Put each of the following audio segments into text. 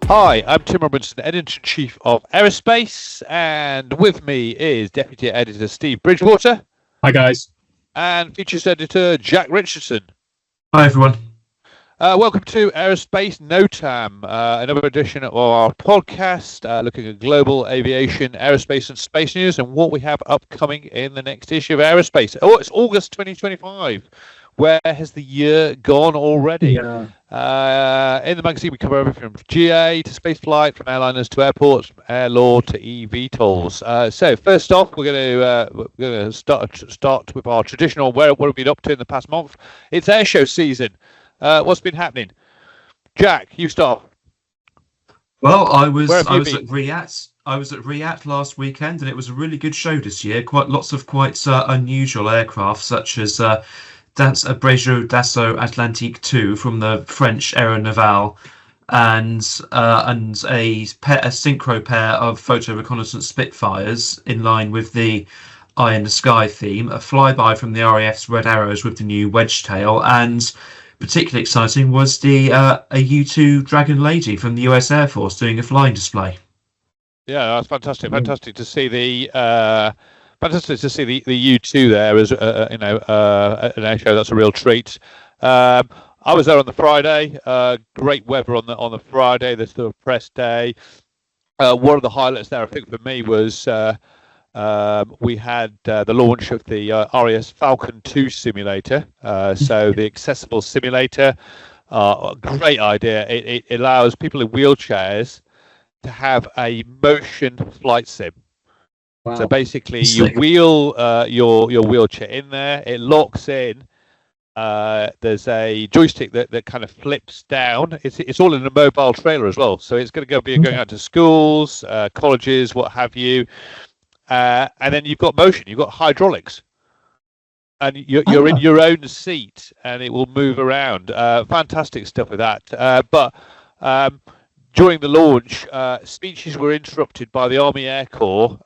Hi, I'm Tim Robinson, Editor-in-Chief of AEROSPACE, and with me is Deputy Editor Steve Bridgewater. Hi, guys. And Features Editor Jack Richardson. Hi, everyone. Welcome to AEROSPACE NOTAM, another edition of our podcast looking at global aviation, aerospace and space news and what we have upcoming in the next issue of AEROSPACE. Oh, it's August 2025. Where has the year gone already? Yeah. In the magazine, we cover everything from GA to spaceflight, from airliners to airports, from air law to eVTOLs. So first off, we're going to start with our traditional what have we been up to in the past month. It's air show season. What's been happening? Jack, you start. Well, I was at Riyadh. I was at Riyadh last weekend, and it was a really good show this year. Lots of unusual aircraft, such as Brejo Dassault Atlantique 2 from the French Aéronavale, and a synchro pair of photo reconnaissance Spitfires in line with the Eye in the Sky theme, a flyby from the RAF's Red Arrows with the new wedge tail, and particularly exciting was a U-2 Dragon Lady from the US Air Force doing a flying display. Yeah, that's fantastic. Fantastic to see the U2 there as an air show. That's a real treat. I was there on the Friday. Great weather on the Friday. There's the press day. One of the highlights there, I think, for me was we had the launch of the RAS Falcon 2 simulator. So the accessible simulator, great idea. It allows people in wheelchairs to have a motion flight sim. Wow. So basically, you wheel your wheelchair in there. It locks in. There's a joystick that kind of flips down. It's all in a mobile trailer as well. So it's going to be going out to schools, colleges, what have you. And then you've got motion. You've got hydraulics, and you're in your own seat, and it will move around. Fantastic stuff with that. But during the launch, speeches were interrupted by the Army Air Corps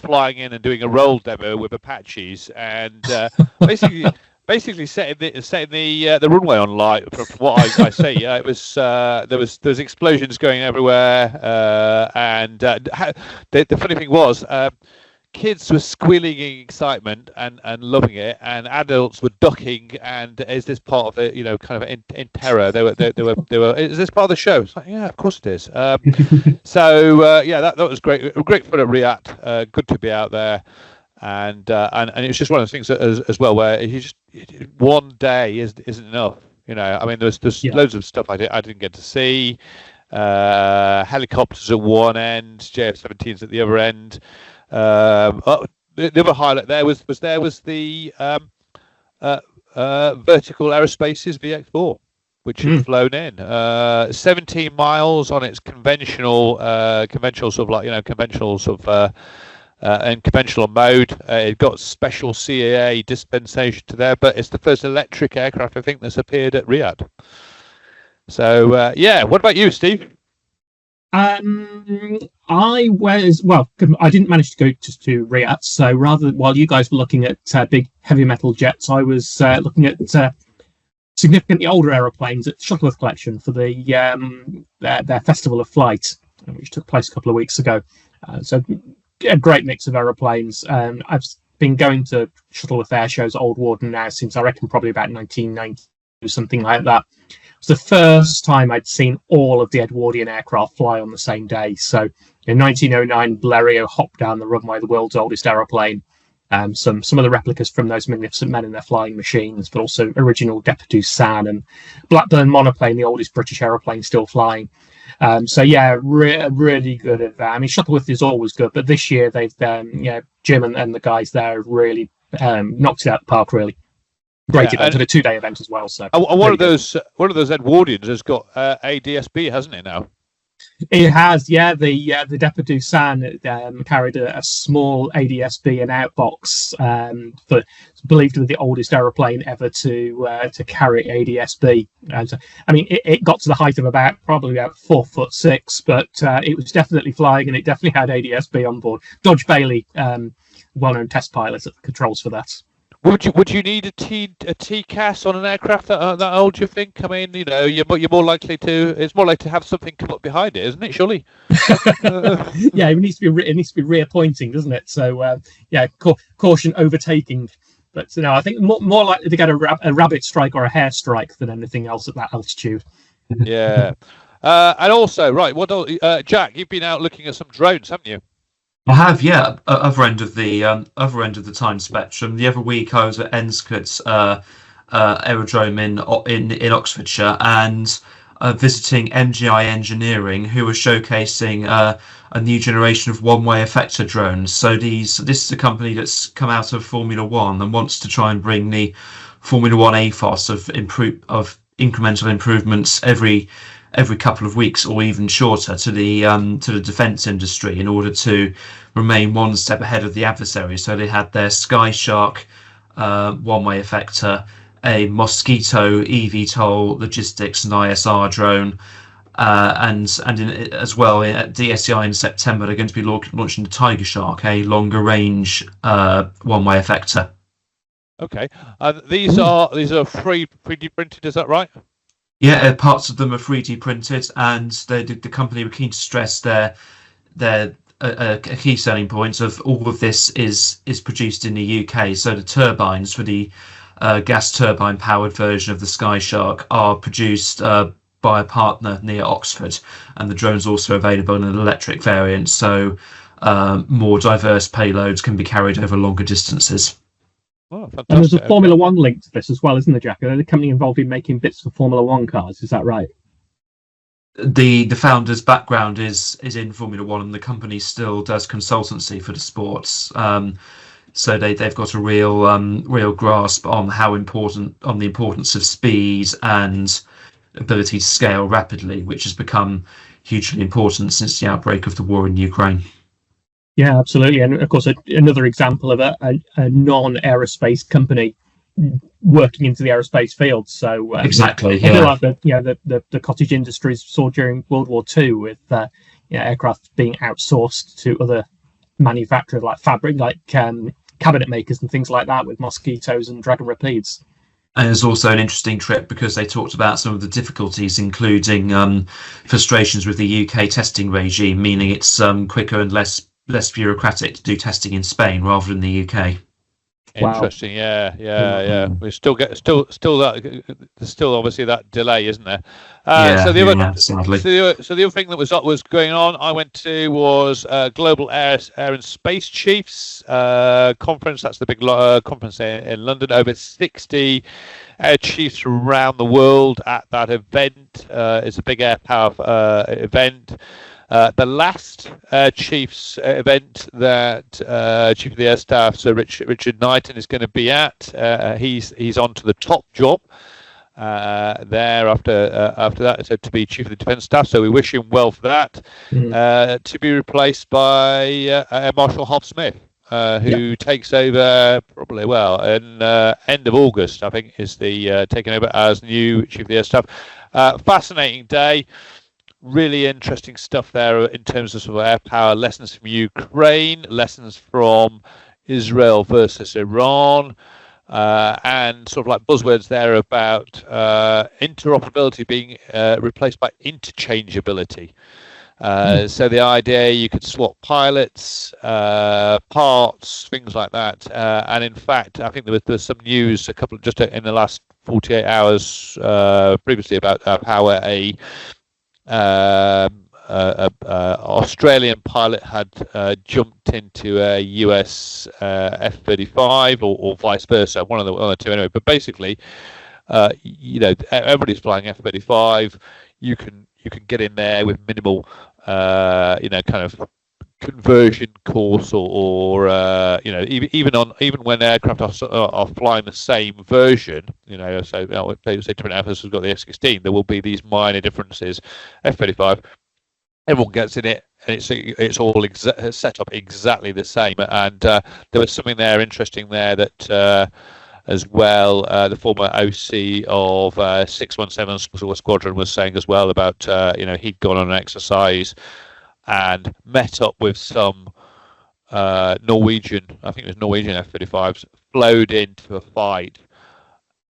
flying in and doing a roll demo with Apaches, and basically setting the runway on light. From what I say, it was there was explosions going everywhere, and the funny thing was. Kids were squealing in excitement and loving it, and adults were ducking. And is this part of it? Kind of in terror. They were. Is this part of the show? It's like, yeah, of course it is. So that was great. Great fun at Riyadh. Good to be out there, and it was just one of the things as well where one day isn't enough. I mean, there's loads of stuff I didn't get to see. Helicopters at one end, JF-17s at the other end. The other highlight there was the Vertical Aerospace's VX4, which had flown in 17 miles on its conventional mode. It got special CAA dispensation to there, but it's the first electric aircraft I think that's appeared at Riyadh. So what about you, Steve? I didn't manage to go to Riyadh, so while you guys were looking at big heavy metal jets, I was looking at significantly older aeroplanes at Shuttleworth Collection for their Festival of Flight, which took place a couple of weeks ago. So a great mix of aeroplanes. I've been going to Shuttleworth air shows at Old Warden now since I reckon probably about 1990 or something like that. It was the first time I'd seen all of the Edwardian aircraft fly on the same day. So in 1909, Blériot hopped down the runway, the world's oldest aeroplane. Some of the replicas from those magnificent men in their flying machines, but also original Deputy San and Blackburn monoplane, the oldest British aeroplane still flying. Really good at that. I mean, Shuttleworth is always good, but this year they've Jim and the guys there have really knocked it out of the park. Really. Great event, and a 2-day event as well. So one of those Edwardians has got ADSB, hasn't it now? It has, yeah. The Deputy San carried a small ADSB and outbox, but believed to be the oldest aeroplane ever to carry ADSB. So, I mean, it got to the height of probably about 4'6", but it was definitely flying, and it definitely had ADSB on board. Dodge Bailey, well-known test pilot at the controls for that. Would you need a TCAS on an aircraft that old? Do you think? I mean, you're more likely to. It's more likely to have something come up behind it, isn't it? Surely. Yeah, it needs to be reappointing, doesn't it? So caution overtaking. But I think more likely to get a rabbit strike or a hare strike than anything else at that altitude. Yeah, and also, right, Jack? You've been out looking at some drones, haven't you? I have, yeah. Other end of the time spectrum. The other week, I was at Enscott Aerodrome in Oxfordshire, and visiting MGI Engineering, who were showcasing a new generation of one-way effector drones. So this is a company that's come out of Formula One and wants to try and bring the Formula One ethos of incremental improvements every couple of weeks or even shorter to the defence industry in order to remain one step ahead of the adversary. So they had their Sky Shark one-way effector, a Mosquito eVTOL logistics and ISR drone, as well at DSEI in September they're going to be launching the Tiger Shark, a longer range one-way effector. Okay, these are 3D printed, is that right? Yeah, parts of them are 3D printed, and the company were keen to stress their a key selling point of all of this is produced in the UK. So the turbines for the gas turbine powered version of the Sky Shark are produced by a partner near Oxford, and the drone's also available in an electric variant. So more diverse payloads can be carried over longer distances. Oh, fantastic. And there's a Formula One link to this as well, isn't there, Jack? They're the company involved in making bits for Formula One cars. Is that right? The founder's background is in Formula One, and the company still does consultancy for the sports. So they've got a real grasp on the importance of speed and ability to scale rapidly, which has become hugely important since the outbreak of the war in Ukraine. Yeah, absolutely, and of course, another example of a non-aerospace company working into the aerospace field. So exactly, yeah, like the cottage industries saw during World War II with aircraft being outsourced to other manufacturers like fabric, like cabinet makers and things like that, with Mosquitoes and Dragon Rapides. And it's also an interesting trip because they talked about some of the difficulties, including frustrations with the UK testing regime, meaning it's quicker and less bureaucratic to do testing in Spain rather than the UK. Interesting. Wow. Yeah. We still that. There's still obviously that delay, isn't there? So the other thing that was going on, I went to was Global Air and Space Chiefs conference. That's the big conference in London. Over 60 air chiefs around the world at that event. It's a big air power event. The last Chiefs event that Chief of the Air Staff, Sir Richard Knighton, is going to be at, he's on to the top job there after that, so to be Chief of the Defence Staff. So we wish him well for that. To be replaced by Air Marshal Hob Smith, who takes over probably in end of August, I think, is the taking over as new Chief of the Air Staff. Fascinating day. Really interesting stuff there in terms of sort of air power, lessons from Ukraine, lessons from Israel versus Iran, and sort of like buzzwords there about interoperability being replaced by interchangeability. So the idea you could swap pilots, parts, things like that. And in fact, I think there was some news just in the last 48 hours previously about how a Australian pilot had jumped into a US F-35 or vice versa, one of the two anyway. But basically, everybody's flying F-35. You can get in there with minimal, kind of conversion course or even when aircraft are flying the same version, so say Twin Alphas has got the F-16, there will be these minor differences. F-35, everyone gets in it, and it's all set up exactly the same. And there was something there interesting there that as well, the former OC of 617 Squadron was saying as well about he'd gone on an exercise and met up with some Norwegian F-35s flowed into a fight,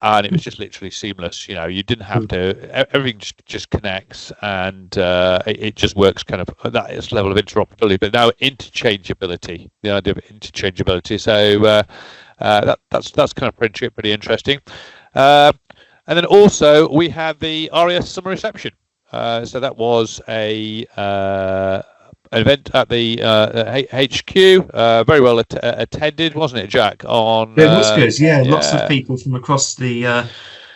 and it was just literally seamless. You didn't have to. Everything just connects, and it just works kind of at that level of interoperability. But now interchangeability, the idea of interchangeability. So that's kind of pretty interesting. And then also we had the RES summer reception. So that was an event at the HQ, very well attended, wasn't it, Jack? It was good, yeah. Lots of people from across the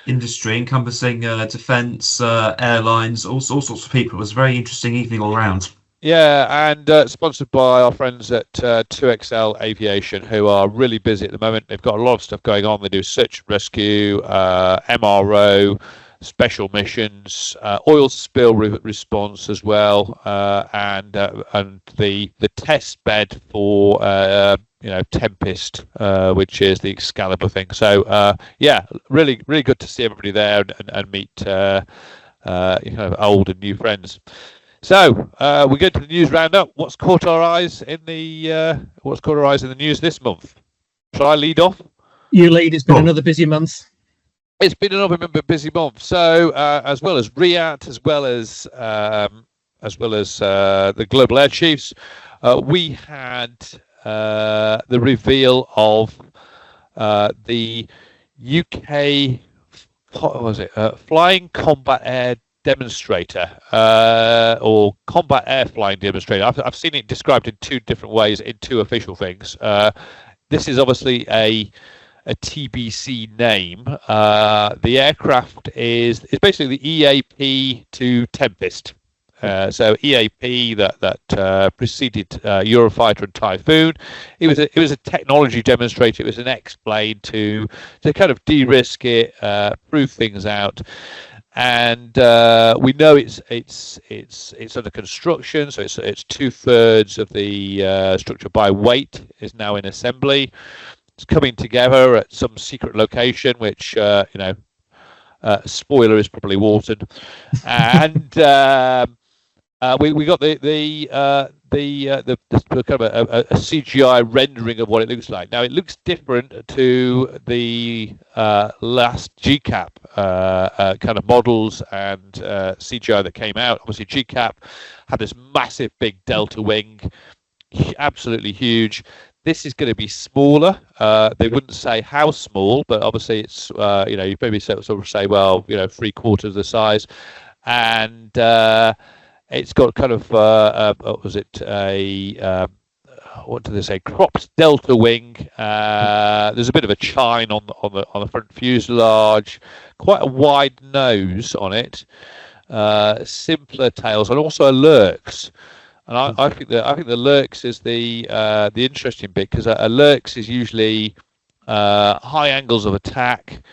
industry, encompassing defence, airlines, all sorts of people. It was a very interesting evening all round. Yeah, and sponsored by our friends at 2XL Aviation, who are really busy at the moment. They've got a lot of stuff going on. They do search and rescue, MRO, special missions, oil spill response as well, and the test bed for Tempest, which is the Excalibur thing. So really good to see everybody there and meet old and new friends. So we go to the news roundup. What's caught our eyes in the news this month? Shall I lead off? You lead. It's been another busy month. It's been another busy month. So as well as RIAT, as well as the Global Air Chiefs, we had the reveal of the UK Flying Combat Air Demonstrator, or Combat Air Flying Demonstrator. I've seen it described in two different ways in two official things. This is obviously a TBC name. The aircraft is basically the EAP to Tempest. So EAP that preceded Eurofighter and Typhoon. It was a technology demonstrator. It was an X-plane to kind of de-risk it, prove things out. And we know it's under construction, so it's 2/3 of the structure by weight is now in assembly. It's coming together at some secret location, which spoiler is probably Walton, and we got the kind of a CGI rendering of what it looks like. Now it looks different to the last GCAP kind of models and CGI that came out. Obviously GCAP had this massive big delta wing, absolutely huge. This is going to be smaller. They wouldn't say how small, but obviously it's you maybe sort of say, well, 3/4 the size, and it's got kind of what was it, what do they say, cropped delta wing. There's a bit of a chine on the front fuselage, quite a wide nose on it, simpler tails, and also a lurks. And I think the lurks is the interesting bit, because a lurks is usually high angles of attack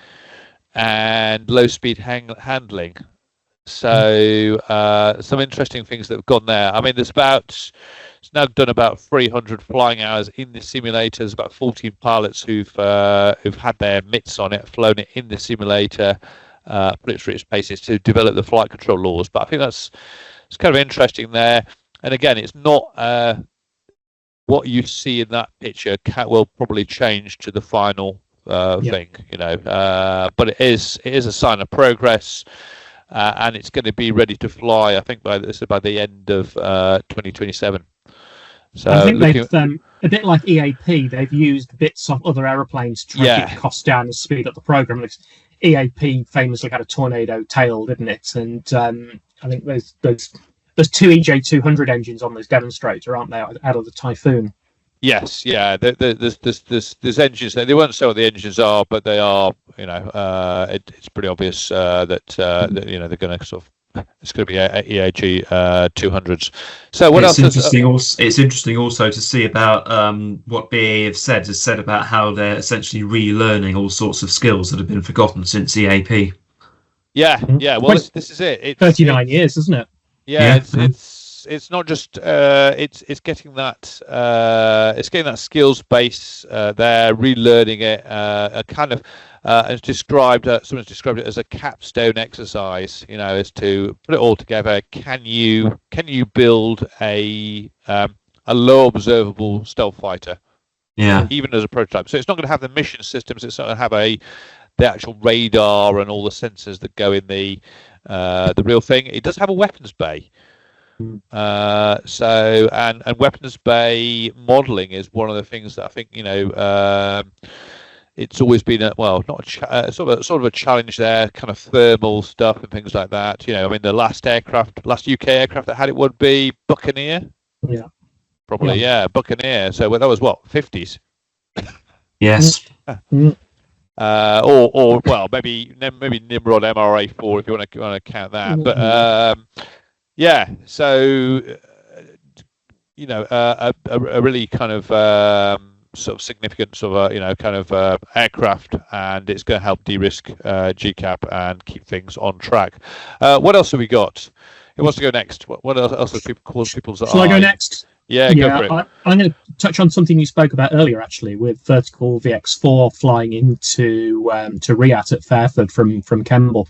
and low speed handling. So some interesting things that have gone there. I mean, it's now done about 300 flying hours in the simulator. There's about 14 pilots who've had their mitts on it, flown it in the simulator, put it through its paces to develop the flight control laws. But I think it's kind of interesting there. And again, it's not what you see in that picture will probably change to the final thing, but it is a sign of progress, and it's going to be ready to fly, I think, by the end of 2027. So I think they've a bit like EAP. They've used bits of other aeroplanes to try to keep costs down and speed up the program. EAP famously had a tornado tail, didn't it? And I think there's 2 EJ200 engines on this demonstrator, aren't there, out of the Typhoon? Yes, yeah. There's engines there. They won't say what the engines are, but they are. It's pretty obvious that they're going to sort of. It's going to be EAG 200s. So what else? It's interesting also to see about what BAE has said about how they're essentially relearning all sorts of skills that have been forgotten since EAP. Yeah. Well, this is it. It's 39 years, isn't it? Yeah, it's not just it's getting that skills base there, relearning it, kind of as described. Someone's described it as a capstone exercise. As to put it all together. Can you build a low observable stealth fighter? even as a prototype. So it's not going to have the mission systems. It's not going to have the actual radar and all the sensors that go in the real thing. It does have a weapons bay. So weapons bay modelling is one of the things that I think it's always been sort of a challenge there, kind of thermal stuff and things like that. The last UK aircraft that had it would be Buccaneer. Yeah, probably. Yeah, Buccaneer. So that was what, 50s. Yes. Or maybe Nimrod MRA4 if you want to count that. But so a really kind of sort of significant sort of aircraft, and it's going to help de-risk GCAP and keep things on track. What else have we got? Who wants to go next? What else have people called people's eye? Shall I go next? Yeah, go for it. I'm going to touch on something you spoke about earlier, actually, with vertical VX4 flying into to Riyadh at Fairford from Kemble.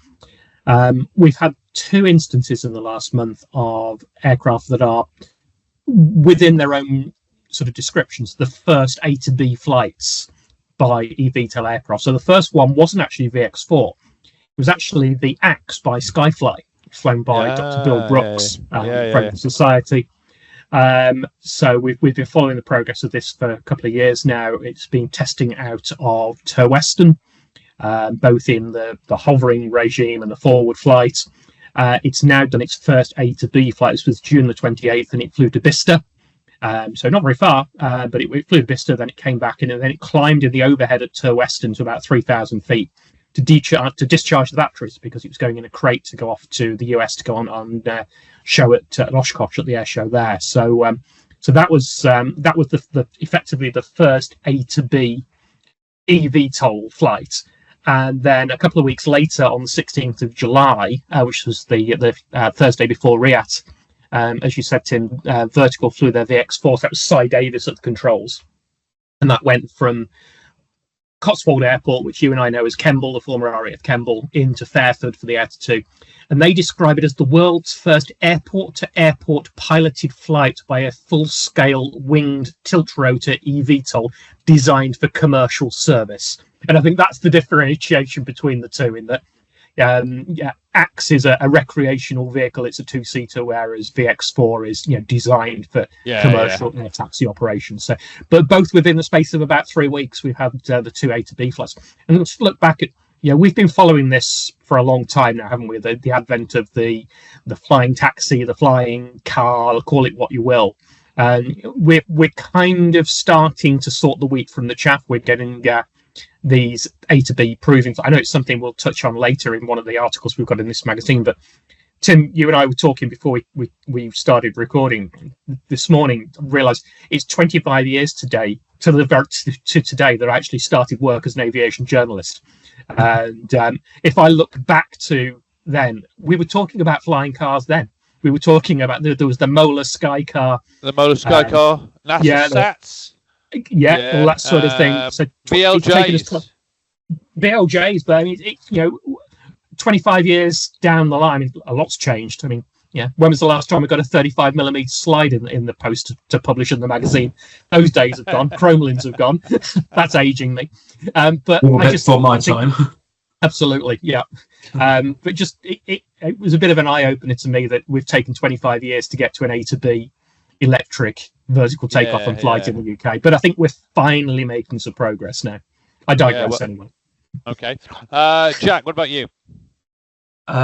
We've had 2 instances in the last month of aircraft that are within their own sort of descriptions, the first A to B flights by eVTOL aircraft. So the first one wasn't actually VX4. It was actually the Axe by Skyfly, flown by Dr. Bill Brooks, Friendly Society. So we've been following the progress of this for a couple of years now. It's been testing out of Turweston, both in the hovering regime and the forward flight. It's now done its first A to B flight. This was June the 28th, and it flew to Bicester. So not very far, but it flew to Bicester, then it came back, and then it climbed in the overhead at Turweston to about 3,000 feet to discharge the batteries, because it was going in a crate to go off to the US to go on show at Oshkosh at the air show there. So that was effectively the first A to B eVTOL flight. And then a couple of weeks later, on the 16th of July, which was the Thursday before Riyadh, as you said, Tim, Vertical flew their VX4. So that was Cy Davis at the controls, and that went from Cotswold Airport, which you and I know as Kemble, the former RAF Kemble, into Fairford for the Air to 2. And they describe it as the world's first airport-to-airport piloted flight by a full-scale winged tilt-rotor eVTOL designed for commercial service. And I think that's the differentiation between the two, in that Axe is a recreational vehicle. It's a 2-seater, whereas VX4 is designed for commercial air taxi operations. So, but both within the space of about 3 weeks, we've had the 2 A to B flights. And let's look back at we've been following this for a long time now, haven't we? The advent of the flying taxi, the flying car, call it what you will. And we're kind of starting to sort the wheat from the chaff. We're getting these A to B proving. I know it's something we'll touch on later in one of the articles we've got in this magazine, but Tim, you and I were talking before we started recording this morning. Realised it's 25 years today to today that I actually started work as an aviation journalist. And if I look back to then, we were talking about flying cars then. We were talking about there was the Mola Sky Car. The Mola Sky Car, NASA Sats. All that sort of thing. So BLJs. BLJs, but I mean, 25 years down the line, a lot's changed. I mean, when was the last time we got a 35mm slide in the post to publish in the magazine? Those days have gone. Chromelins have gone. That's aging me. But I just for my time. Absolutely, yeah. But just it was a bit of an eye opener to me that we've taken 25 years to get to an A to B electric vertical takeoff and flight in the UK. But I think we're finally making some progress now. I digress anyway. Okay, Jack, what about you?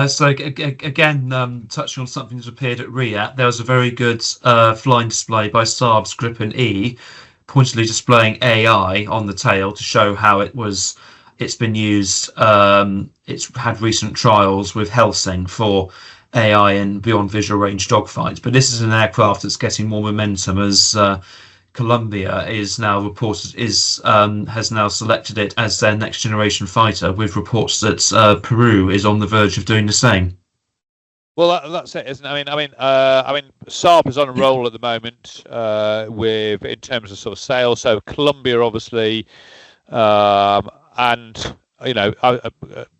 So again, touching on something that appeared at Riyadh, there was a very good flying display by Saab's Gripen E, pointedly displaying AI on the tail to show how it's been used. It's had recent trials with Helsing for AI and beyond visual range dogfights. But this is an aircraft that's getting more momentum as Colombia is now has now selected it as their next generation fighter, with reports that Peru is on the verge of doing the same. Well, that's it, isn't it? I mean, Saab is on a roll at the moment in terms of sort of sales. So Colombia, obviously, and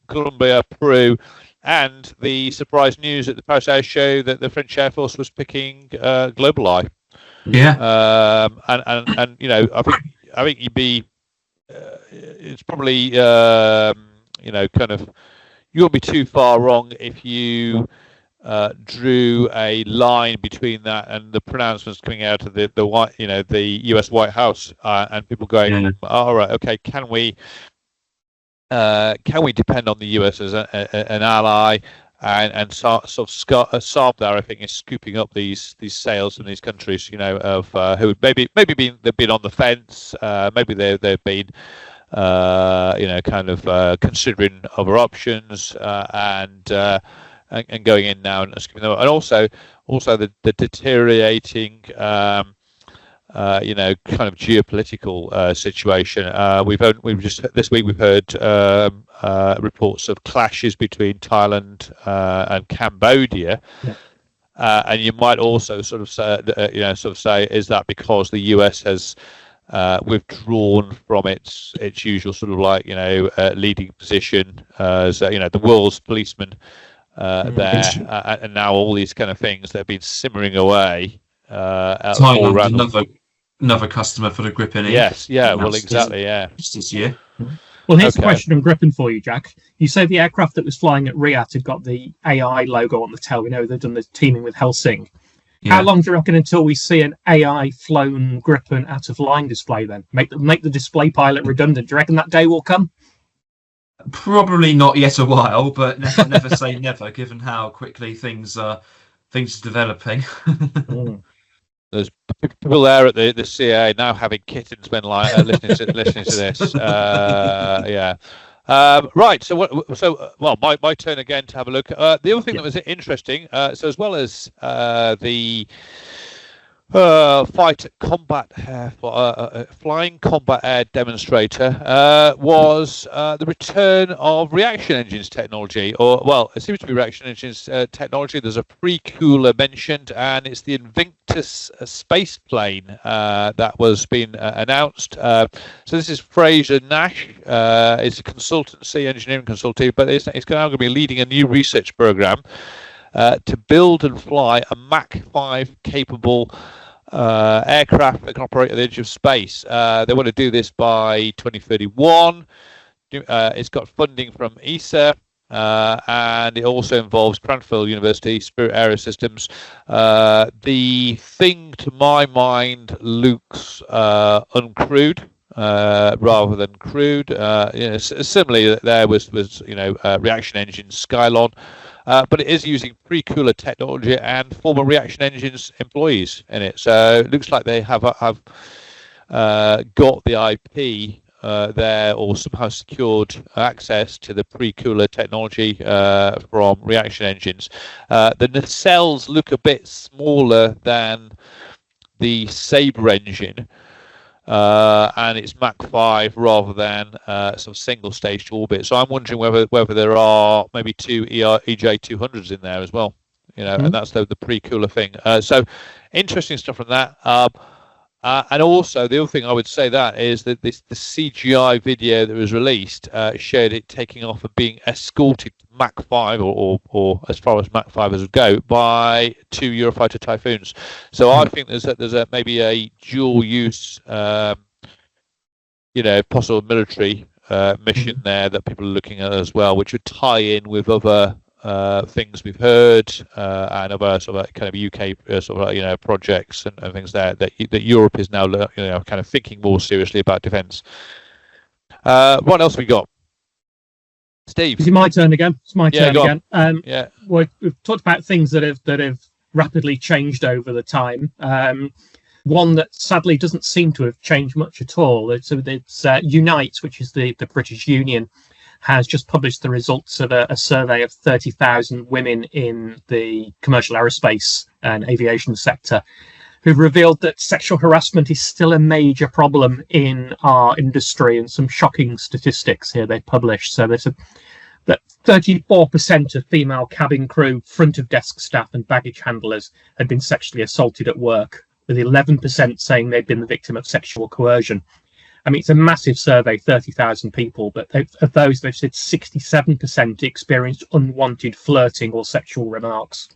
Colombia, Peru, and the surprise news at the Paris Air Show that the French Air Force was picking GlobalEye. Yeah. And I think I think you'd be. It's probably kind of. You won't be too far wrong if you drew a line between that and the pronouncements coming out of the U.S. White House, and people going, all right, okay, can we depend on the U.S. as an ally, and sort of Saab there, I think, is scooping up these sales from these countries, of who maybe they've been on the fence, maybe they've been considering other options, and going in now and scooping them up, and also the deteriorating kind of geopolitical situation. We've just this week we've heard reports of clashes between Thailand and Cambodia, and you might also sort of say, is that because the US has withdrawn from its usual sort of leading position as the world's policeman there, and now all these kind of things that have been simmering away. Thailand, all around another customer for the Gripen. Yes, yeah, well, exactly, yeah. Just this year. Well, here's a question on Gripen for you, Jack. You say the aircraft that was flying at Riyadh had got the AI logo on the tail. We know they've done the teaming with Helsing. Yeah. How long do you reckon until we see an AI flown Gripen out of line display then? Make the display pilot redundant. Do you reckon that day will come? Probably not yet a while, but never say never, given how quickly things are developing. There's people there at the CA now having kittens when listening to this. Right. So my turn again to have a look. The other thing that was interesting. So as well as the flying combat air demonstrator was the return of reaction engines technology, it seems to be reaction engines technology. There's a pre-cooler mentioned, and it's the Invictus space plane that was being announced. So this is Fraser Nash. It's a engineering consultancy, but it's now going to be leading a new research program to build and fly a Mach 5 capable aircraft that can operate at the edge of space. They want to do this by 2031. It's got funding from ESA, and it also involves Cranfield University, Spirit Aerosystems. The thing, to my mind, looks uncrewed rather than crude. Similarly, there was reaction engine Skylon. But it is using pre-cooler technology and former reaction engines employees in it. So it looks like they have got the IP there, or somehow secured access to the pre-cooler technology from reaction engines. The nacelles look a bit smaller than the Sabre engine. And it's Mach 5 rather than sort of single stage to orbit. So I'm wondering whether there are maybe two EJ200s in there as well, and that's the pre-cooler thing. So interesting stuff from that. And also the other thing I would say that is that the CGI video that was released showed it taking off and being escorted to Mach 5 or as far as Mach 5 as would go by 2 Eurofighter Typhoons. So I think there's maybe a dual use possible military mission there that people are looking at as well, which would tie in with other things we've heard and other sort of kind of UK projects and things there that Europe is now kind of thinking more seriously about defence. What else we got? Steve, is it my turn again? It's my turn again. We've talked about things that have rapidly changed over the time. One that sadly doesn't seem to have changed much at all. It's Unite, which is the British Union, has just published the results of a survey of 30,000 women in the commercial aerospace and aviation sector, who've revealed that sexual harassment is still a major problem in our industry, and some shocking statistics here they published. So there's that 34% of female cabin crew, front of desk staff and baggage handlers had been sexually assaulted at work, with 11% saying they'd been the victim of sexual coercion. I mean, it's a massive survey, 30,000 people, but of those, they've said 67% experienced unwanted flirting or sexual remarks.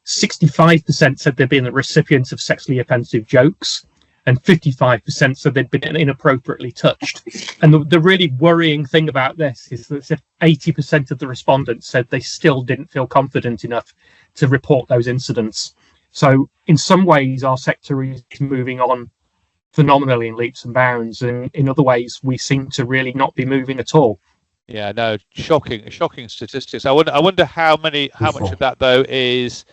65% said they'd been the recipients of sexually offensive jokes, and 55% said they'd been inappropriately touched. And the really worrying thing about this is that 80% of the respondents said they still didn't feel confident enough to report those incidents. So in some ways, our sector is moving on phenomenally in leaps and bounds, and in other ways, we seem to really not be moving at all. Yeah, no, shocking statistics. I wonder how much of that though is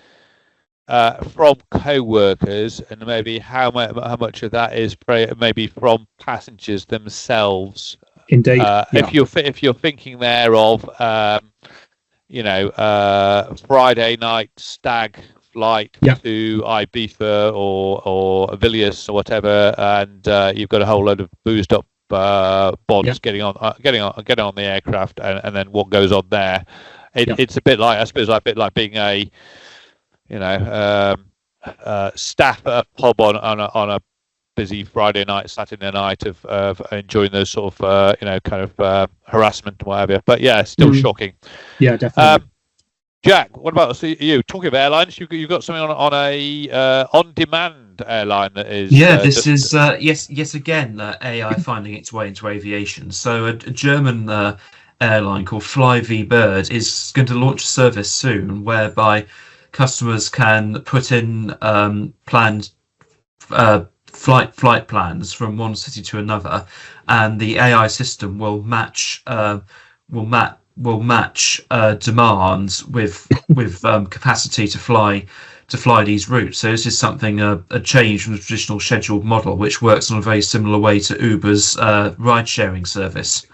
from co-workers, and maybe how much of that is maybe from passengers themselves. Indeed. If you're thinking there of Friday night stag flight to Ibiza or Vilnius or whatever, and you've got a whole load of boozed up bonds getting on the aircraft, and then what goes on there. It's a bit like, I suppose, like being a staff at a pub on a busy Friday night, Saturday night of enjoying those sort of kind of harassment and whatever. But yeah, still shocking. Yeah, definitely. Jack, what about you? Talking of airlines, you've got something on a on-demand airline that is. Yeah, this is yes again AI finding its way into aviation. So a German airline called Fly-V-Bird is going to launch a service soon, whereby customers can put in planned flight plans from one city to another, and the AI system will match demands with capacity to fly these routes. So this is something a change from the traditional scheduled model, which works on a very similar way to Uber's ride sharing service.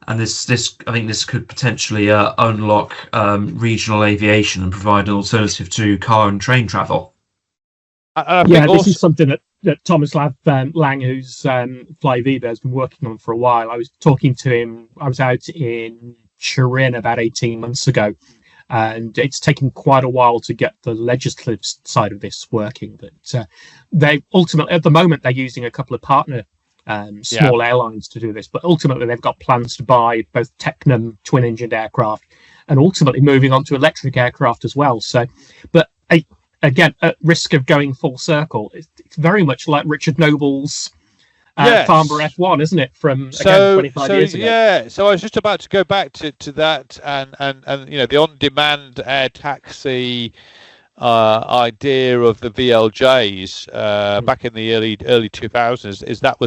And this I think this could potentially unlock regional aviation and provide an alternative to car and train travel. This is something that Thomas Lang, who's Fly-V-Bird, has been working on for a while. I was talking to him. I was out in Turin about 18 months ago, and it's taken quite a while to get the legislative side of this working. But they ultimately, at the moment, they're using a couple of partner small airlines to do this, but ultimately they've got plans to buy both Tecnam twin-engined aircraft and ultimately moving on to electric aircraft as well. So, but again, at risk of going full circle, it's very much like Richard Noble's Farnborough F1, isn't it? From 25 years ago. Yeah. So I was just about to go back to that, and the on-demand air taxi idea of the VLJs back in the early 2000s. That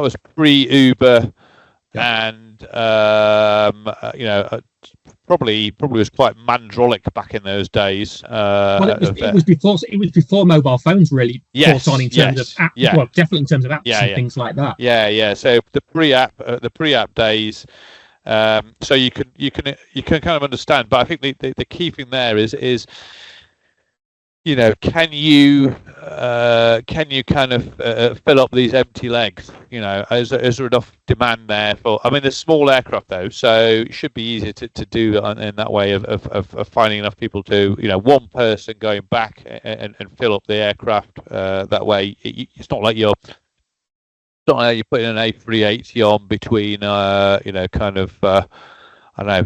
was pre-Uber, and probably was quite mandrolic back in those days. It was before mobile phones really caught on in terms of apps. Well, definitely in terms of apps and things like that. Yeah. So the pre-app days. So you can kind of understand, but I think the key thing there is can you kind of fill up these empty legs? Is there enough demand there for? I mean, there's small aircraft though, so it should be easier to do in that way of finding enough people to one person going back and fill up the aircraft that way. It's not like you're putting an A380 on between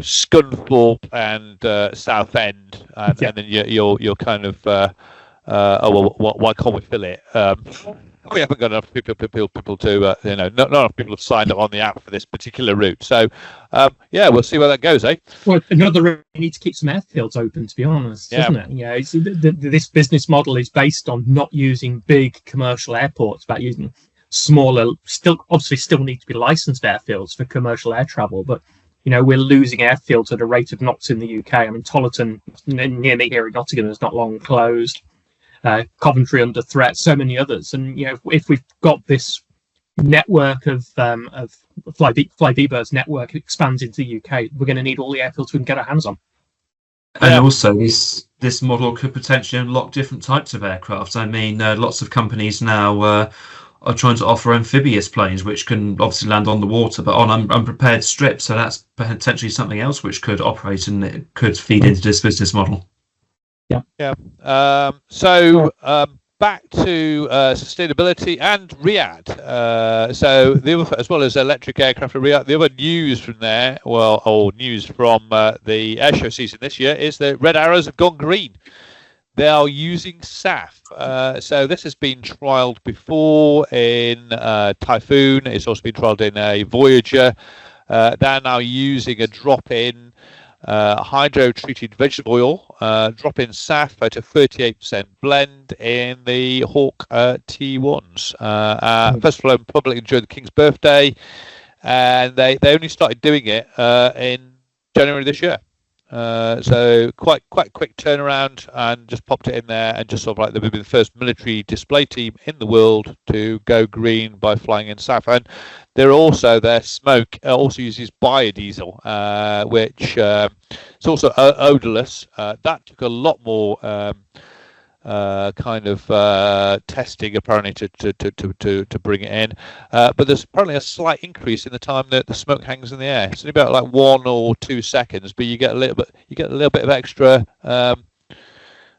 Scunthorpe and Southend, and then you're kind of why can't we fill it? We haven't got enough people to not enough people have signed up on the app for this particular route. So we'll see where that goes, eh? Well, another route, you need to keep some airfields open, to be honest, isn't it? This business model is based on not using big commercial airports, but using smaller, still need to be licensed airfields for commercial air travel, but we're losing airfields at a rate of knots in the UK. I mean, Tollerton near me here in Nottingham is not long closed. Coventry under threat, so many others. And if we've got this network of Fly-V-Bird's network expands into the UK, we're going to need all the airfields we can get our hands on. And also, this model could potentially unlock different types of aircraft. I mean, lots of companies now are trying to offer amphibious planes, which can obviously land on the water, but on unprepared strips. So that's potentially something else which could operate and it could feed into this business model. Yeah. So back to sustainability and Riyadh. So as well as electric aircraft at Riyadh, the other news from there, news from the airshow season this year is that Red Arrows have gone green. they are using SAF. So this has been trialled before in Typhoon. It's also been trialled in a Voyager. They're now using a drop-in hydro-treated vegetable oil, drop-in SAF at a 38% blend in the Hawk T1s. First flown publicly during the King's birthday, and they only started doing it in January this year. So quite quick turnaround, and just popped it in there, and just sort of like they've been the first military display team in the world to go green by flying in SAF. And their smoke also uses biodiesel, which is also odorless. That took a lot more testing apparently to bring it in, but there's apparently a slight increase in the time that the smoke hangs in the air. It's only about like 1 or 2 seconds, but you get a little bit of extra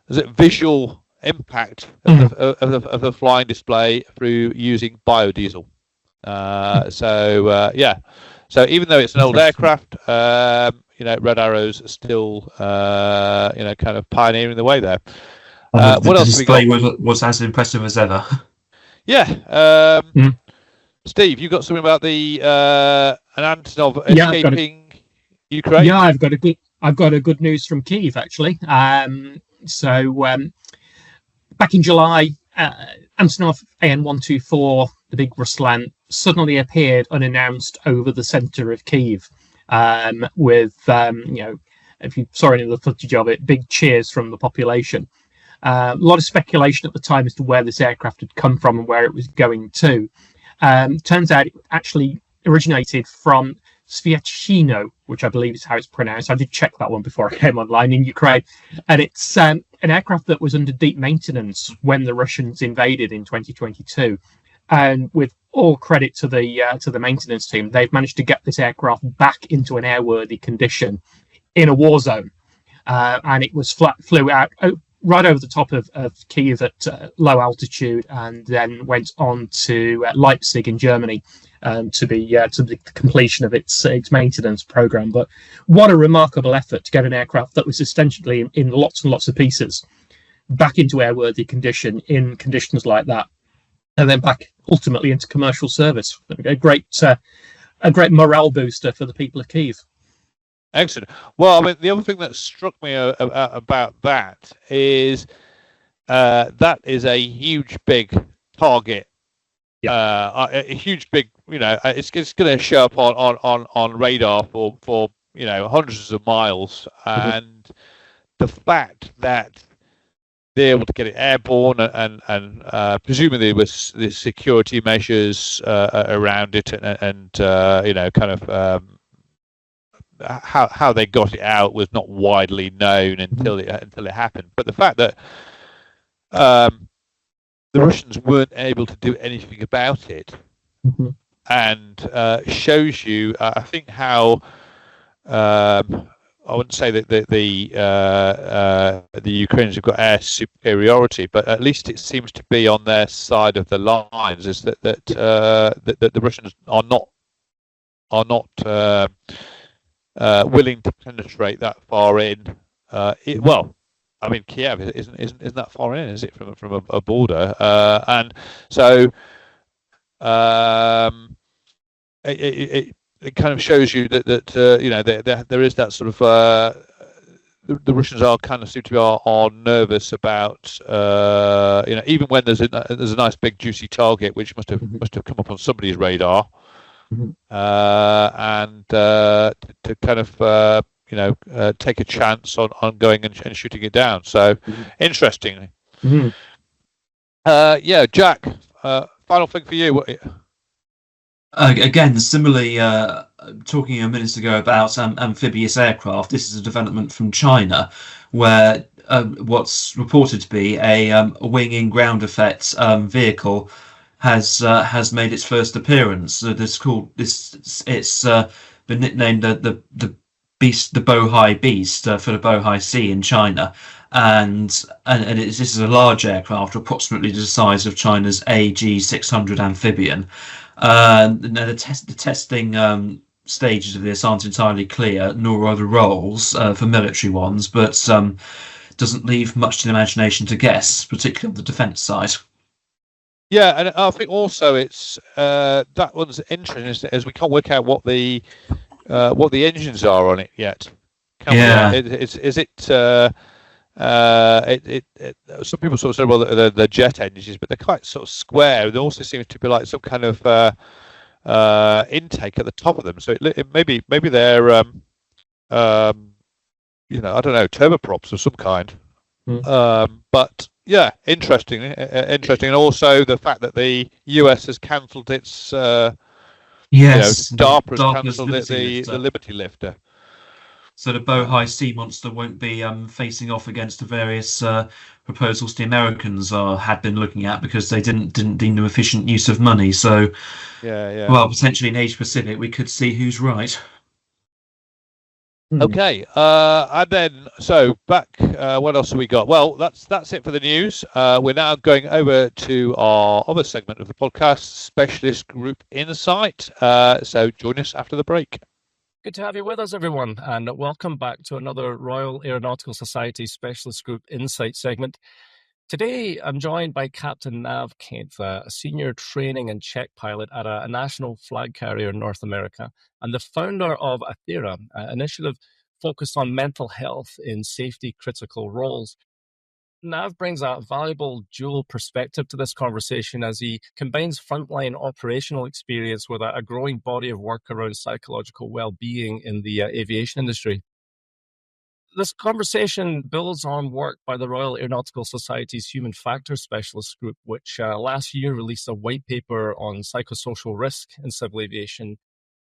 visual impact of the flying display through using biodiesel. So even though it's an old aircraft, Red Arrow's still kind of pioneering the way there. What else display was as impressive as ever. Yeah. Steve, you got something about the an Antonov escaping Ukraine? Yeah, I've got a good news from Kyiv actually. Back in July, Antonov AN-124, the big Ruslan, suddenly appeared unannounced over the centre of Kyiv, with if you saw any of the footage of it, big cheers from the population. A lot of speculation at the time as to where this aircraft had come from and where it was going to. Turns out it actually originated from Sviatchino, which I believe is how it's pronounced. I did check that one before I came online, in Ukraine. And it's an aircraft that was under deep maintenance when the Russians invaded in 2022. And with all credit to the maintenance team, they've managed to get this aircraft back into an airworthy condition in a war zone. And it flew out right over the top of Kyiv at low altitude, and then went on to Leipzig in Germany to the completion of its maintenance program. But what a remarkable effort to get an aircraft that was essentially in lots and lots of pieces back into airworthy condition in conditions like that, and then back ultimately into commercial service. A great morale booster for the people of Kyiv. Excellent. Well, I mean, the other thing that struck me about that is that is a huge, big target. Yeah. A huge, big. It's going to show up on radar for hundreds of miles, and the fact that they're able to get it airborne and presumably with the security measures around it and how they got it out was not widely known until it happened. But the fact that the Russians weren't able to do anything about it, and shows you, I think, how I wouldn't say that the Ukrainians have got air superiority, but at least it seems to be on their side of the lines. Is that the Russians are not willing to penetrate that far in. Well, I mean, Kiev isn't that far in, is it, from a border? And so it kind of shows you that there is that sort of the Russians are kind of seem to be are nervous about even when there's a nice big juicy target which must have come up on somebody's radar. And to kind of take a chance on going and shooting it down. So interestingly, Jack. Final thing for you. Again, similarly, talking a minute ago about amphibious aircraft. This is a development from China, where what's reported to be a wing-in ground effect vehicle has made its first appearance. It's been nicknamed the beast, the Bohai Beast, for the Bohai Sea in China, and this is a large aircraft, approximately the size of China's AG-600 amphibian. The testing stages of this aren't entirely clear, nor are the roles for military ones, but doesn't leave much to the imagination to guess, particularly on the defence side. Yeah, and I think also it's that one's interesting as we can't work out what the engines are on it yet. Can we? Is it? Some people sort of say, well, the jet engines, but they're quite sort of square. There also seems to be like some kind of intake at the top of them. So maybe they're I don't know, turboprops of some kind. But yeah, interesting, and also the fact that the US has cancelled its DARPA has cancelled the Liberty Lifter. So the Bohai Sea Monster won't be facing off against the various proposals the Americans had been looking at because they didn't deem them efficient use of money. So, well, potentially in Asia Pacific, we could see who's right. Okay, and then so back. What else have we got? Well, that's it for the news. We're now going over to our other segment of the podcast, Specialist Group Insight. So join us after the break. Good to have you with us, everyone, and welcome back to another Royal Aeronautical Society Specialist Group Insight segment. Today, I'm joined by Captain Nav Kempf, a senior training and check pilot at a national flag carrier in North America, and the founder of AEROSPACE, an initiative focused on mental health in safety critical roles. Nav brings a valuable dual perspective to this conversation as he combines frontline operational experience with a growing body of work around psychological well-being in the aviation industry. This conversation builds on work by the Royal Aeronautical Society's Human Factors Specialist Group, which last year released a white paper on psychosocial risk in civil aviation.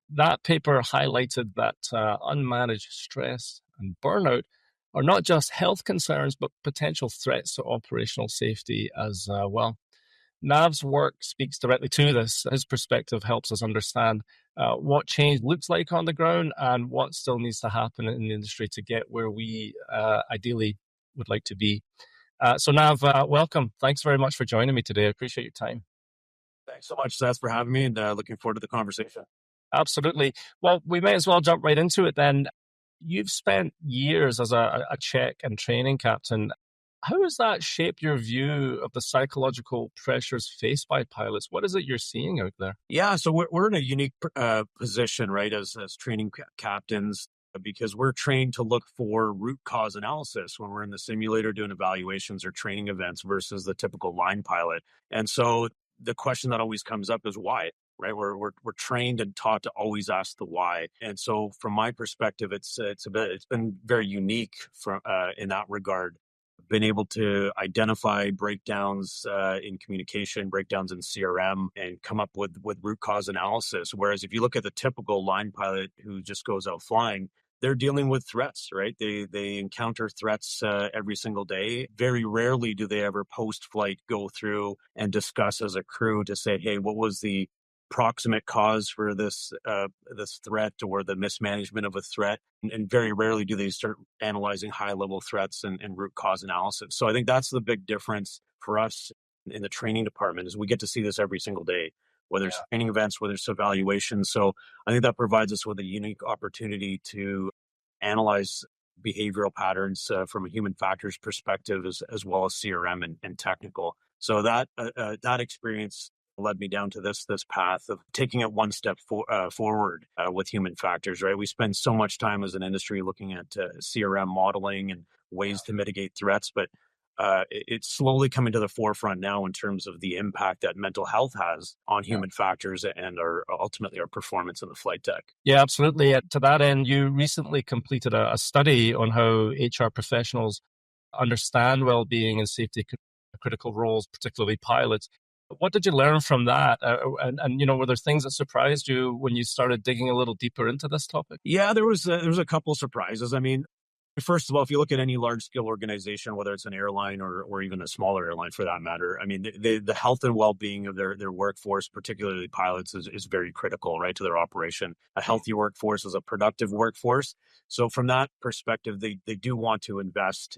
That paper highlighted that unmanaged stress and burnout are not just health concerns, but potential threats to operational safety as well. Nav's work speaks directly to this. His perspective helps us understand what change looks like on the ground and what still needs to happen in the industry to get where we ideally would like to be. So Nav, welcome. Thanks very much for joining me today. I appreciate your time. Thanks so much, Seth, for having me, and looking forward to the conversation. Absolutely. Well, we may as well jump right into it then. You've spent years as a check and training captain. How has that shaped your view of the psychological pressures faced by pilots? What is it you're seeing out there? Yeah, so we're in a unique position, right, as training captains, because we're trained to look for root cause analysis when we're in the simulator doing evaluations or training events versus the typical line pilot. And so the question that always comes up is why? Right, we're trained and taught to always ask the why, and so from my perspective, it's been very unique in that regard. I've been able to identify breakdowns in communication, breakdowns in CRM, and come up with root cause analysis. Whereas if you look at the typical line pilot who just goes out flying, they're dealing with threats, right? They encounter threats every single day. Very rarely do they ever post-flight go through and discuss as a crew to say, hey, what was the proximate cause for this threat or the mismanagement of a threat, and very rarely do they start analyzing high-level threats and root cause analysis. So I think that's the big difference for us in the training department is we get to see this every single day, whether it's training events, whether it's evaluations. So I think that provides us with a unique opportunity to analyze behavioral patterns from a human factors perspective as well as CRM and technical. So that experience led me down to this path of taking it one step forward with human factors, right? We spend so much time as an industry looking at CRM modeling and ways to mitigate threats, but it's slowly coming to the forefront now in terms of the impact that mental health has on human factors and ultimately our performance in the flight deck. Yeah, absolutely. To that end, you recently completed a study on how HR professionals understand well-being and safety critical roles, particularly pilots. What did you learn from that? And were there things that surprised you when you started digging a little deeper into this topic? Yeah, there was a couple of surprises. I mean, first of all, if you look at any large-scale organization, whether it's an airline or even a smaller airline for that matter, I mean, the health and well-being of their workforce, particularly pilots, is very critical, right, to their operation. A healthy workforce is a productive workforce. So from that perspective, they do want to invest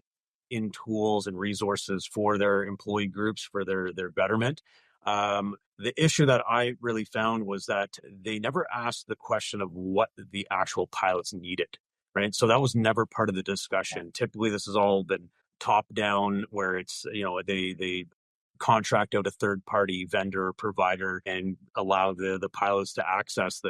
in tools and resources for their employee groups, for their betterment. The issue that I really found was that they never asked the question of what the actual pilots needed, right? So that was never part of the discussion. Typically, this has all been top down, where it's, they contract out a third party vendor or provider and allow the pilots to access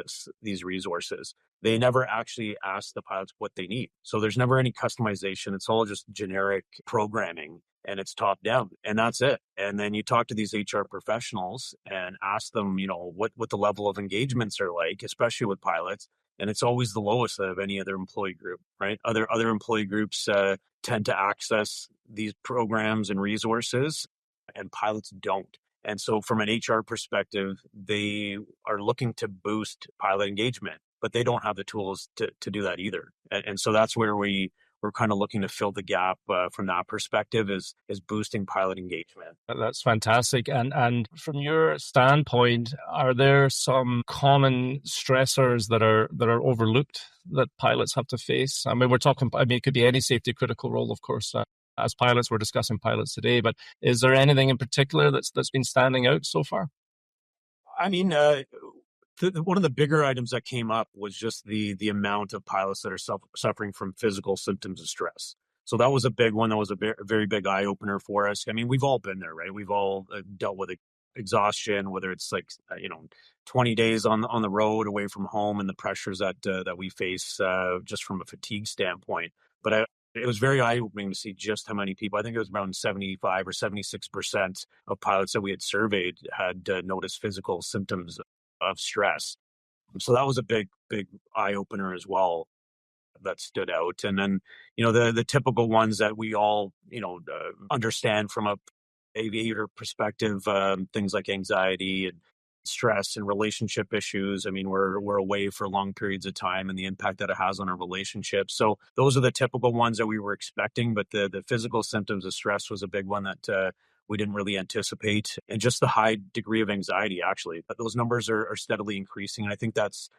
these resources. They never actually ask the pilots what they need. So there's never any customization. It's all just generic programming, and it's top down, and that's it. And then you talk to these HR professionals and ask them, what the level of engagements are like, especially with pilots. And it's always the lowest of any other employee group, right? Other employee groups tend to access these programs and resources, and pilots don't. And so from an HR perspective, they are looking to boost pilot engagement, but they don't have the tools to do that either. And so that's where we're kind of looking to fill the gap from that perspective, is boosting pilot engagement. That's fantastic. And from your standpoint, are there some common stressors that are overlooked that pilots have to face? I mean, it could be any safety critical role, of course. As pilots, we're discussing pilots today, but is there anything in particular that's been standing out so far? I mean, one of the bigger items that came up was just the amount of pilots that are suffering from physical symptoms of stress. So that was a big one. That was a very big eye opener for us. I mean, we've all been there, right? We've all dealt with exhaustion, whether it's 20 days on the road away from home, and the pressures that we face just from a fatigue standpoint. But it was very eye-opening to see just how many people, I think it was around 75 or 76% of pilots that we had surveyed had noticed physical symptoms of stress. So that was a big eye-opener as well that stood out. And then, the typical ones that we all, understand from a aviator perspective, things like anxiety and stress and relationship issues. I mean, we're away for long periods of time, and the impact that it has on our relationships. So those are the typical ones that we were expecting, but the physical symptoms of stress was a big one that we didn't really anticipate. And just the high degree of anxiety, actually. But those numbers are steadily increasing. And I think that's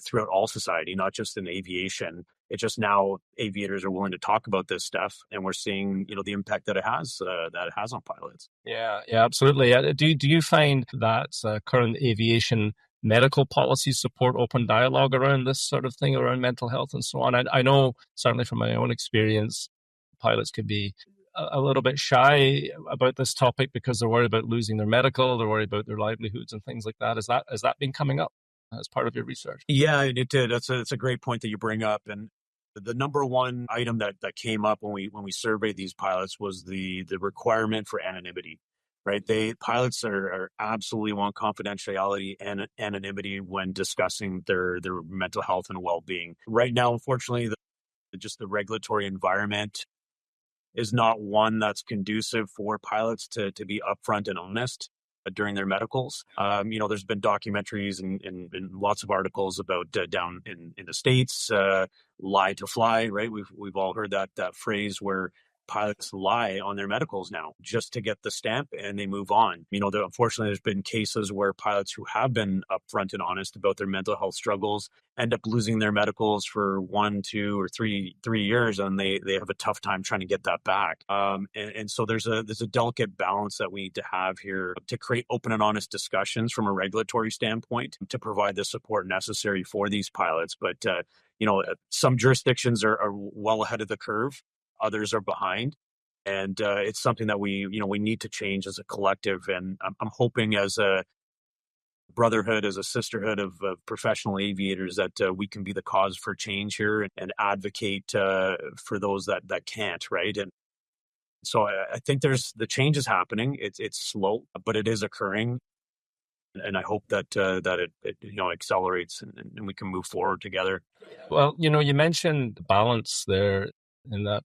throughout all society, not just in aviation. It's just now aviators are willing to talk about this stuff, and we're seeing, the impact that it has on pilots. Yeah, absolutely. Do you find that current aviation medical policies support open dialogue around this sort of thing, around mental health and so on? I know, certainly from my own experience, pilots could be a little bit shy about this topic because they're worried about losing their medical, they're worried about their livelihoods and things like that. Has that been coming up as part of your research? Yeah, it did. That's a great point that you bring up. And the number one item that came up when we surveyed these pilots was the requirement for anonymity, right? Pilots are absolutely want confidentiality and anonymity when discussing their mental health and well-being. Right now, unfortunately, just the regulatory environment is not one that's conducive for pilots to be upfront and honest during their medicals. There's been documentaries and lots of articles about down in the States, lie to fly, right? We've all heard that phrase where pilots lie on their medicals now just to get the stamp and they move on. Unfortunately, there's been cases where pilots who have been upfront and honest about their mental health struggles end up losing their medicals for 1, 2, or 3 years, and they have a tough time trying to get that back. And so there's a delicate balance that we need to have here to create open and honest discussions from a regulatory standpoint to provide the support necessary for these pilots. But some jurisdictions are well ahead of the curve. Others are behind, and it's something that we need to change as a collective. And I'm hoping, as a brotherhood, as a sisterhood of professional aviators, that we can be the cause for change here and advocate for those that can't, right? And so I think the change is happening. It's slow, but it is occurring, and I hope that it accelerates and we can move forward together. Well, you mentioned balance there in that.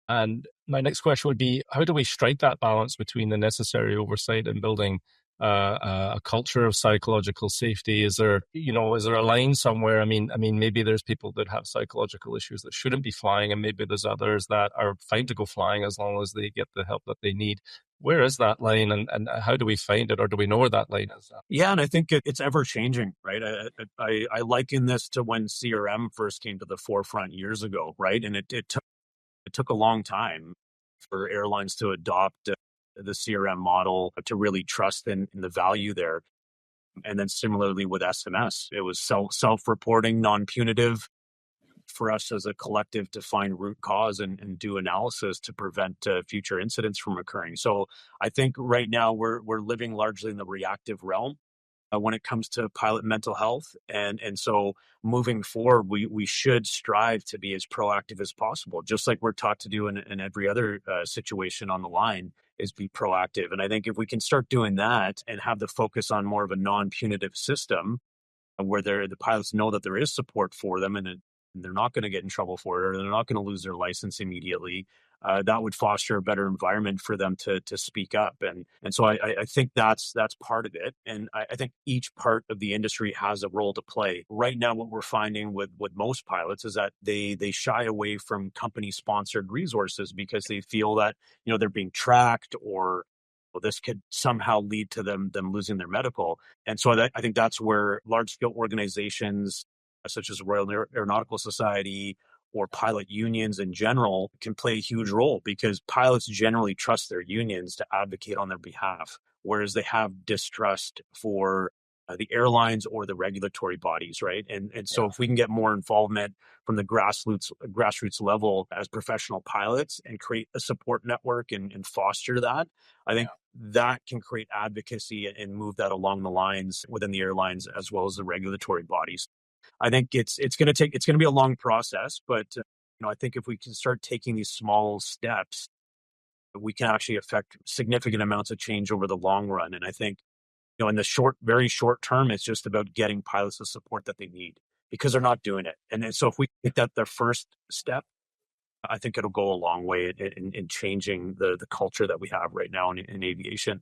And my next question would be, how do we strike that balance between the necessary oversight and building a culture of psychological safety? Is there a line somewhere? I mean, maybe there's people that have psychological issues that shouldn't be flying, and maybe there's others that are fine to go flying as long as they get the help that they need. Where is that line, and how do we find it, or do we know where that line is? Yeah, and I think it's ever changing, right? I liken this to when CRM first came to the forefront years ago, right? And it took a long time for airlines to adopt the CRM model, to really trust in the value there. And then similarly with SMS, it was self-reporting, non-punitive, for us as a collective to find root cause and do analysis to prevent future incidents from occurring. So I think right now we're living largely in the reactive realm when it comes to pilot mental health. And so moving forward, we should strive to be as proactive as possible, just like we're taught to do in every other situation on the line, is be proactive. And I think if we can start doing that and have the focus on more of a non-punitive system where the pilots know that there is support for them and they're not going to get in trouble for it, or they're not going to lose their license immediately, that would foster a better environment for them to speak up. And so I think that's part of it. And I think each part of the industry has a role to play. Right now, what we're finding with most pilots is that they shy away from company sponsored resources because they feel that, they're being tracked, or this could somehow lead to them losing their medical. And so I think that's where large scale organizations such as Royal Aeronautical Society or pilot unions in general can play a huge role, because pilots generally trust their unions to advocate on their behalf, whereas they have distrust for the airlines or the regulatory bodies, right? And so if we can get more involvement from the grassroots level as professional pilots and create a support network and foster that, I think that can create advocacy and move that along the lines within the airlines as well as the regulatory bodies. I think it's going to be a long process, but I think if we can start taking these small steps, we can actually affect significant amounts of change over the long run. And I think, in the very short term, it's just about getting pilots the support that they need, because they're not doing it. And so if we make that their first step, I think it'll go a long way in changing the culture that we have right now in aviation.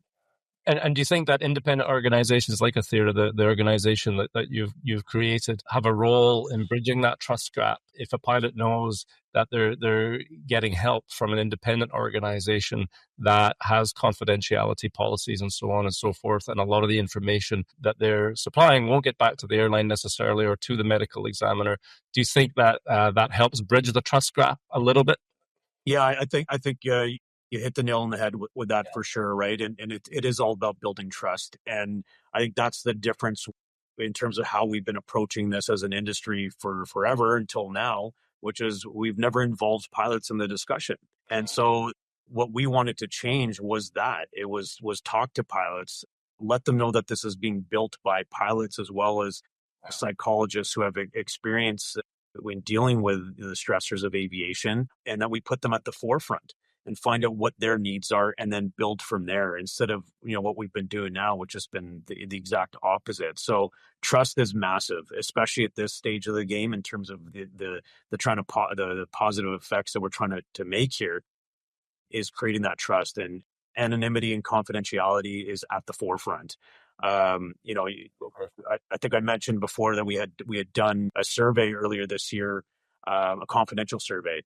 And do you think that independent organizations like AERO, the organization that you've created, have a role in bridging that trust gap? If a pilot knows that they're getting help from an independent organization that has confidentiality policies and so on and so forth, and a lot of the information that they're supplying won't get back to the airline necessarily or to the medical examiner, do you think that that helps bridge the trust gap a little bit? Yeah, I think you hit the nail on the head with that for sure, right? And it is all about building trust. And I think that's the difference in terms of how we've been approaching this as an industry for forever until now, which is we've never involved pilots in the discussion. And so what we wanted to change was that it was talk to pilots, let them know that this is being built by pilots as well as psychologists who have experience in dealing with the stressors of aviation, and that we put them at the forefront and find out what their needs are and then build from there, instead of what we've been doing now, which has been the exact opposite. So trust is massive, especially at this stage of the game, in terms of the positive effects that we're trying to make here, is creating that trust, and anonymity and confidentiality is at the forefront. I think I mentioned before that we had done a survey earlier this year, a confidential survey,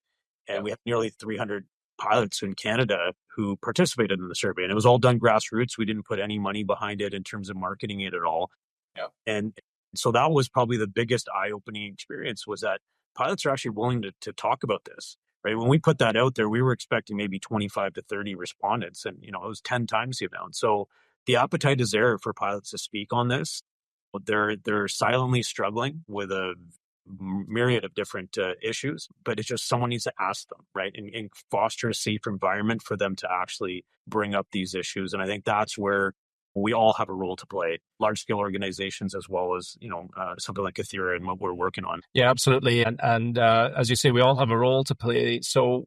and we had nearly 300 pilots in Canada who participated in the survey, and it was all done grassroots. We didn't put any money behind it in terms of marketing it at all. Yeah. And so that was probably the biggest eye-opening experience, was that pilots are actually willing to talk about this, right? When we put that out there, we were expecting maybe 25 to 30 respondents, and it was 10 times the amount. So the appetite is there for pilots to speak on this. They're silently struggling with a myriad of different issues, but it's just someone needs to ask them, right? And foster a safe environment for them to actually bring up these issues. And I think that's where we all have a role to play, large scale organizations as well as, something like AERO and what we're working on. Yeah, absolutely. And as you say, we all have a role to play. So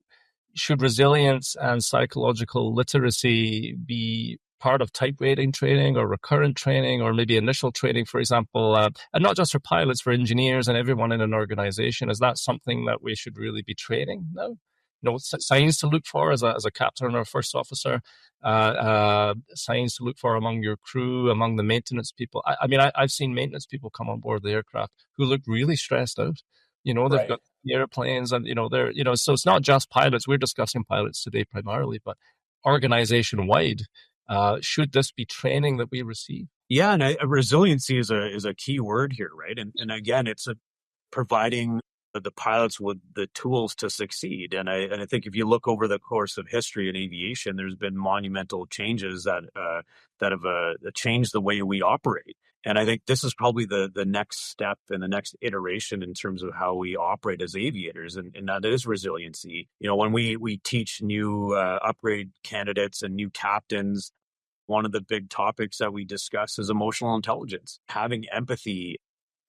should resilience and psychological literacy be part of type rating training or recurrent training, or maybe initial training, for example, and not just for pilots, for engineers and everyone in an organization? Is that something that we should really be training now? Signs to look for as a captain or a first officer, signs to look for among your crew, among the maintenance people. I've seen maintenance people come on board the aircraft who look really stressed out. They've got the airplanes, and they're so it's not just pilots. We're discussing pilots today primarily, but organization wide. Should this be training that we receive? Yeah, and resiliency is a key word here, right? And again, it's providing the pilots with the tools to succeed. And I think if you look over the course of history in aviation, there's been monumental changes that have changed the way we operate. And I think this is probably the next step and the next iteration in terms of how we operate as aviators, and that is resiliency. When we teach new upgrade candidates and new captains, one of the big topics that we discuss is emotional intelligence, having empathy,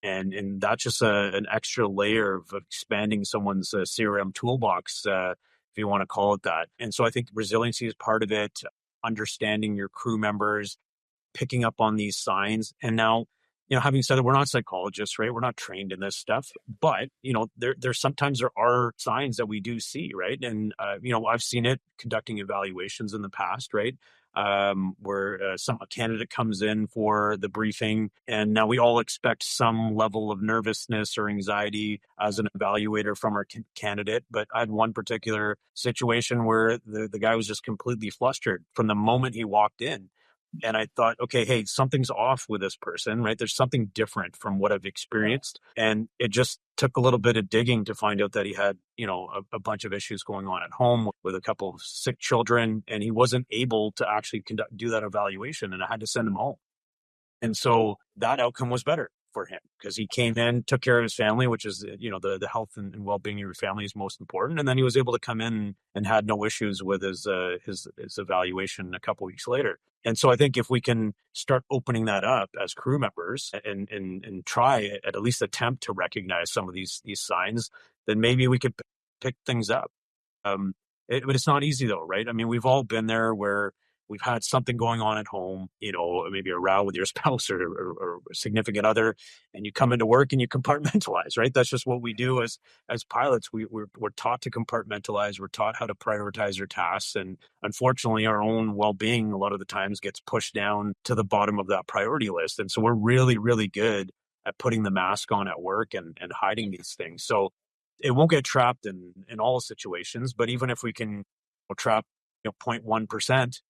and that's just an extra layer of expanding someone's CRM toolbox, if you want to call it that. And so I think resiliency is part of it, understanding your crew members, picking up on these signs. And now, having said that, we're not psychologists, right? We're not trained in this stuff, but sometimes there are signs that we do see, right? And I've seen it conducting evaluations in the past, right? Where a candidate comes in for the briefing, and now we all expect some level of nervousness or anxiety as an evaluator from our candidate. But I had one particular situation where the guy was just completely flustered from the moment he walked in. And I thought, okay, hey, something's off with this person, right? There's something different from what I've experienced. And it just took a little bit of digging to find out that he had, a bunch of issues going on at home with a couple of sick children, and he wasn't able to actually do that evaluation, and I had to send him home. And so that outcome was better for him because he came in, took care of his family, which is, the health and well-being of your family is most important. And then he was able to come in and had no issues with his evaluation a couple weeks later. And so I think if we can start opening that up as crew members and try at least attempt to recognize some of these signs, then maybe we could pick things up. But it's not easy though, right? I mean, we've all been there where we've had something going on at home, maybe a row with your spouse or significant other, and you come into work and you compartmentalize, right? That's just what we do as pilots. We're taught to compartmentalize. We're taught how to prioritize our tasks. And unfortunately, our own well-being a lot of the times gets pushed down to the bottom of that priority list. And so we're really, really good at putting the mask on at work and hiding these things. So it won't get trapped in all situations, but even if we can trap 0.1%,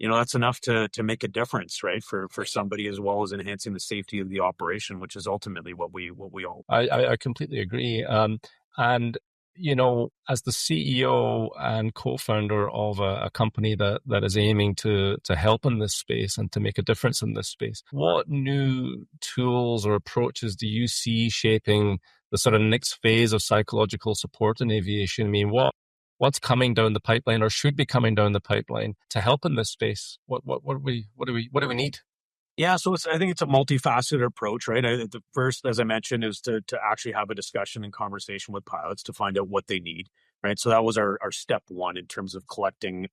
that's enough to make a difference, right? For somebody, as well as enhancing the safety of the operation, which is ultimately what we all. I completely agree. And as the CEO and co-founder of a company that is aiming to help in this space and to make a difference in this space, what new tools or approaches do you see shaping the sort of next phase of psychological support in aviation? I mean, what's coming down the pipeline or should be coming down the pipeline to help in this space? What do we need? Yeah, so I think it's a multifaceted approach, right? The first, as I mentioned, is to actually have a discussion and conversation with pilots to find out what they need, right? So that was our step one in terms of collecting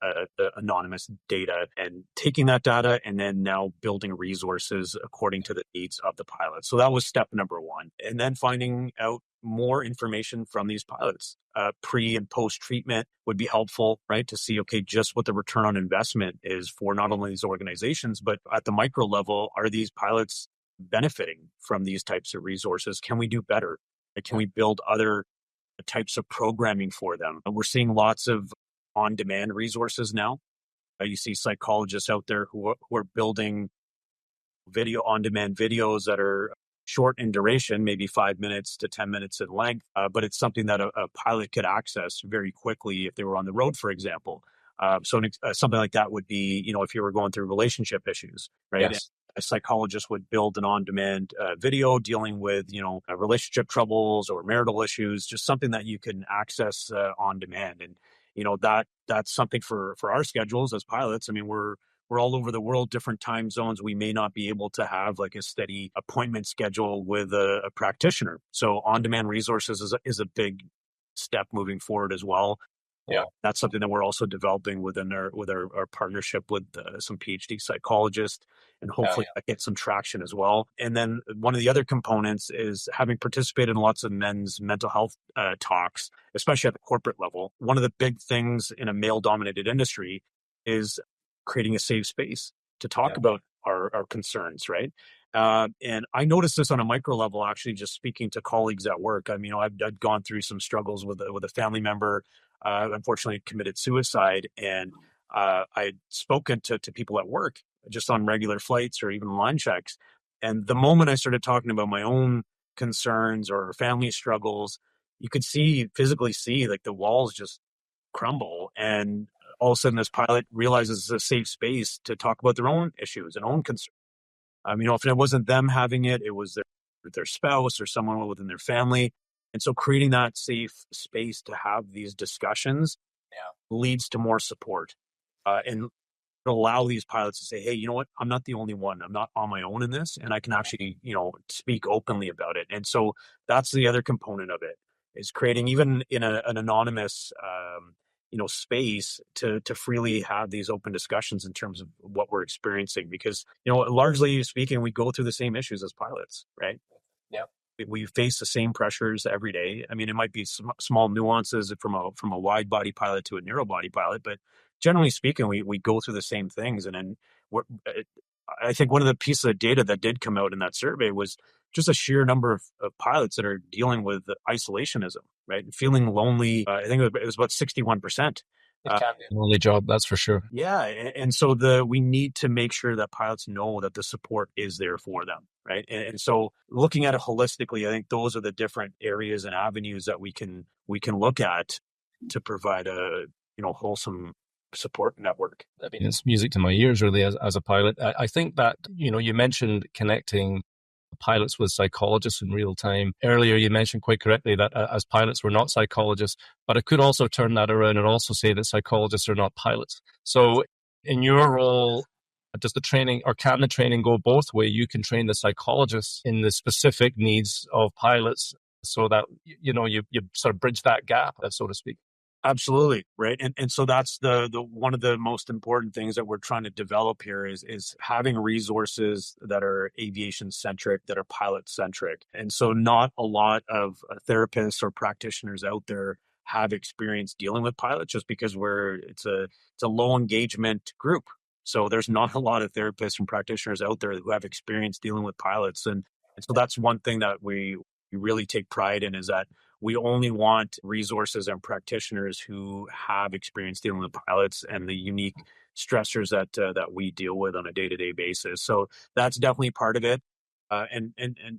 anonymous data and taking that data and then now building resources according to the needs of the pilot. So that was step number one. And then finding out more information from these pilots. Pre and post treatment would be helpful, right? To see, okay, just what the return on investment is for not only these organizations, but at the micro level, are these pilots benefiting from these types of resources? Can we do better? Can we build other types of programming for them? We're seeing lots of on-demand resources now. You see psychologists out there who are building on-demand videos that are short in duration, maybe 5 minutes to 10 minutes in length, but it's something that a pilot could access very quickly if they were on the road, for example. So something like that would be, if you were going through relationship issues, right? Yes. A psychologist would build an on-demand video dealing with, relationship troubles or marital issues, just something that you can access on demand. And, that's something for our schedules as pilots. I mean, we're all over the world, different time zones. We may not be able to have like a steady appointment schedule with a practitioner. So on-demand resources is a big step moving forward as well. Yeah, that's something that we're also developing within our partnership with some PhD psychologists, and hopefully that gets some traction as well. And then one of the other components is having participated in lots of men's mental health talks, especially at the corporate level. One of the big things in a male-dominated industry is creating a safe space to talk about our concerns, right? And I noticed this on a micro level, actually, just speaking to colleagues at work. I mean, I've gone through some struggles with a family member, unfortunately committed suicide. And I'd spoken to people at work just on regular flights or even line checks. And the moment I started talking about my own concerns or family struggles, you could physically see like the walls just crumble. And all of a sudden this pilot realizes it's a safe space to talk about their own issues and own concerns. If it wasn't them having it, it was their spouse or someone within their family. And so creating that safe space to have these discussions leads to more support. And allow these pilots to say, hey, you know what? I'm not the only one. I'm not on my own in this. And I can actually, speak openly about it. And so that's the other component of it, is creating, even in an anonymous, space to freely have these open discussions in terms of what we're experiencing. Because, largely speaking, we go through the same issues as pilots, right? Yeah. We face the same pressures every day. It might be small nuances from a wide body pilot to a narrow body pilot, but generally speaking, we go through the same things. And then I think one of the pieces of data that did come out in that survey was just a sheer number of pilots that are dealing with isolationism, right? And feeling lonely. I think it was about 61%. It can be a lonely job, that's for sure. Yeah. And so we need to make sure that pilots know that the support is there for them, right? And so looking at it holistically, I think those are the different areas and avenues that we can look at to provide a, wholesome support network. It's music to my ears, really, as a pilot. I think that, you mentioned connecting pilots with psychologists in real time. Earlier, you mentioned quite correctly that as pilots, we're not psychologists, but I could also turn that around and also say that psychologists are not pilots. So in your role, does the training, or can the training go both ways? You can train the psychologists in the specific needs of pilots so that, you sort of bridge that gap, so to speak. Absolutely. Right. And so that's the one of the most important things that we're trying to develop here is having resources that are aviation centric, that are pilot centric. And so not a lot of therapists or practitioners out there have experience dealing with pilots, just because it's a low engagement group. So there's not a lot of therapists and practitioners out there who have experience dealing with pilots. And so that's one thing that we really take pride in, is that we only want resources and practitioners who have experience dealing with pilots and the unique stressors that we deal with on a day-to-day basis. So that's definitely part of it. And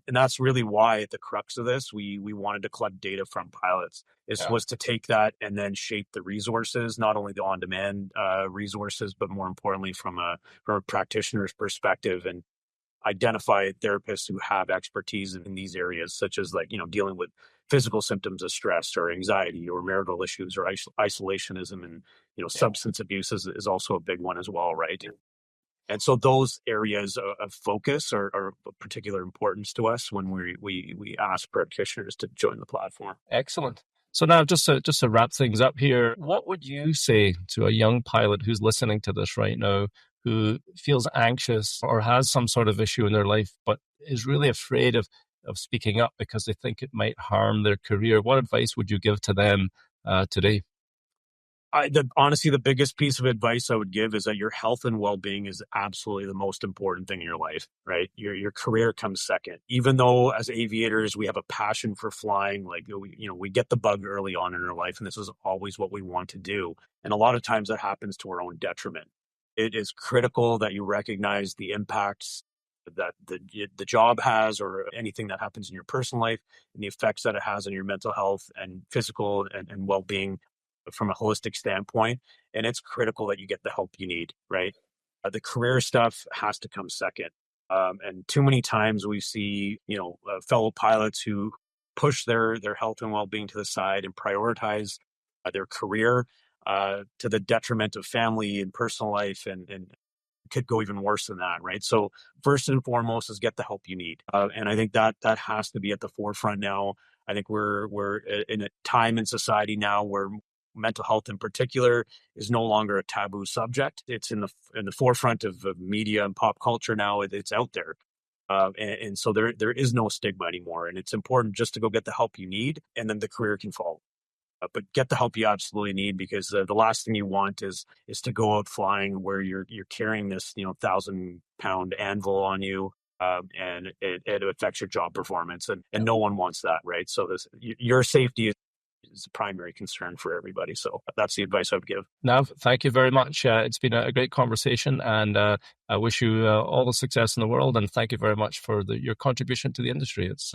that's really why, at the crux of this, we wanted to collect data from pilots. This was to take that and then shape the resources, not only the on-demand resources, but more importantly from a practitioner's perspective, and identify therapists who have expertise in these areas, such as dealing with physical symptoms of stress or anxiety or marital issues or isolationism, and substance abuse is also a big one as well, right? And so those areas of focus are of particular importance to us when we ask practitioners to join the platform. Excellent. So now, just to wrap things up here, what would you say to a young pilot who's listening to this right now, who feels anxious or has some sort of issue in their life, but is really afraid of speaking up because they think it might harm their career? What advice would you give to them today? Honestly, the biggest piece of advice I would give is that your health and well-being is absolutely the most important thing in your life, right? Your career comes second. Even though as aviators, we have a passion for flying, we get the bug early on in our life, and this is always what we want to do. And a lot of times that happens to our own detriment. It is critical that you recognize the impacts that the job has, or anything that happens in your personal life, and the effects that it has on your mental health and physical and well-being from a holistic standpoint. And it's critical that you get the help you need, right? The career stuff has to come second. And too many times we see, fellow pilots who push their health and well-being to the side and prioritize their career to the detriment of family and personal life, and could go even worse than that, right? So first and foremost is get the help you need. And I think that has to be at the forefront now. I think we're in a time in society now where mental health in particular is no longer a taboo subject. It's in the forefront of media and pop culture now. It's out there. And so there is no stigma anymore. And it's important just to go get the help you need, and then the career can follow. But get the help you absolutely need, because the last thing you want is to go out flying where you're carrying this 1,000-pound anvil on you, and it affects your job performance, and no one wants that, right? So your safety is a primary concern for everybody. So that's the advice I would give. Nav, thank you very much. It's been a great conversation, and I wish you all the success in the world. And thank you very much for your contribution to the industry. It's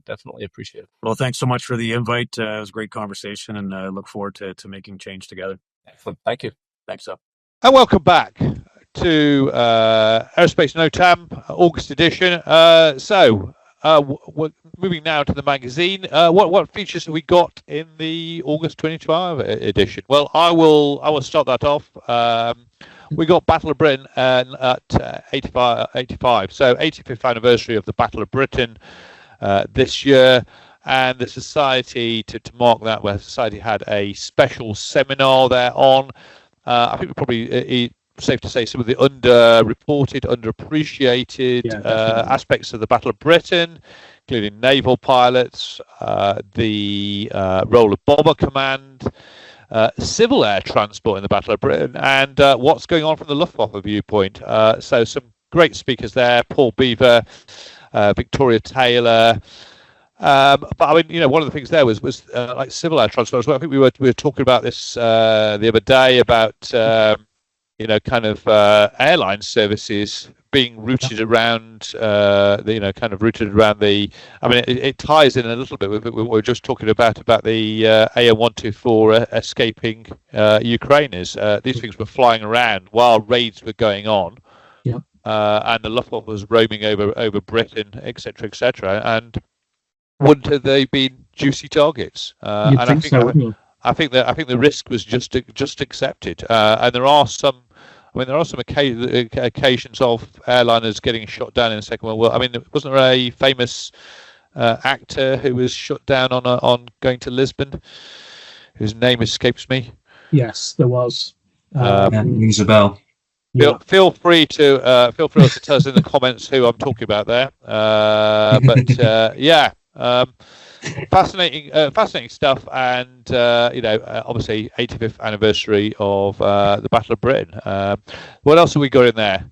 definitely appreciated. Well, thanks so much for the invite. It was a great conversation, and I look forward to making change together. Excellent. Thank you. Thanks, so. And welcome back to Aerospace NOTAM August edition. We're moving now to the magazine. What features have we got in the August 2012 edition? Well, I will start that off. We got Battle of Britain at 85, so 85th anniversary of the Battle of Britain this year, and the Society, to mark that, where the Society had a special seminar there on. I think we probably safe to say some of the underreported, underappreciated aspects of the Battle of Britain, including naval pilots, the role of bomber command, civil air transport in the Battle of Britain, and what's going on from the Luftwaffe viewpoint. So some great speakers there: Paul Beaver, Victoria Taylor. But I mean, one of the things there was like civil air transport as well. I think we were talking about this the other day about airline services being routed around routed around the. I mean, it ties in a little bit with what we were just talking about the AN-124 escaping Ukrainers. These things were flying around while raids were going on, and the Luftwaffe was roaming over Britain, etc., and wouldn't they been juicy targets? And I think so, wouldn't you? I think the risk was just accepted, and there are some occasions of airliners getting shot down in the Second World War. I mean, wasn't there a famous actor who was shot down on going to Lisbon, whose name escapes me? Yes, there was. Rings a bell. Feel free to tell us in the comments who I'm talking about there. Fascinating stuff, and obviously 85th anniversary of the Battle of Britain. What else have we got in there?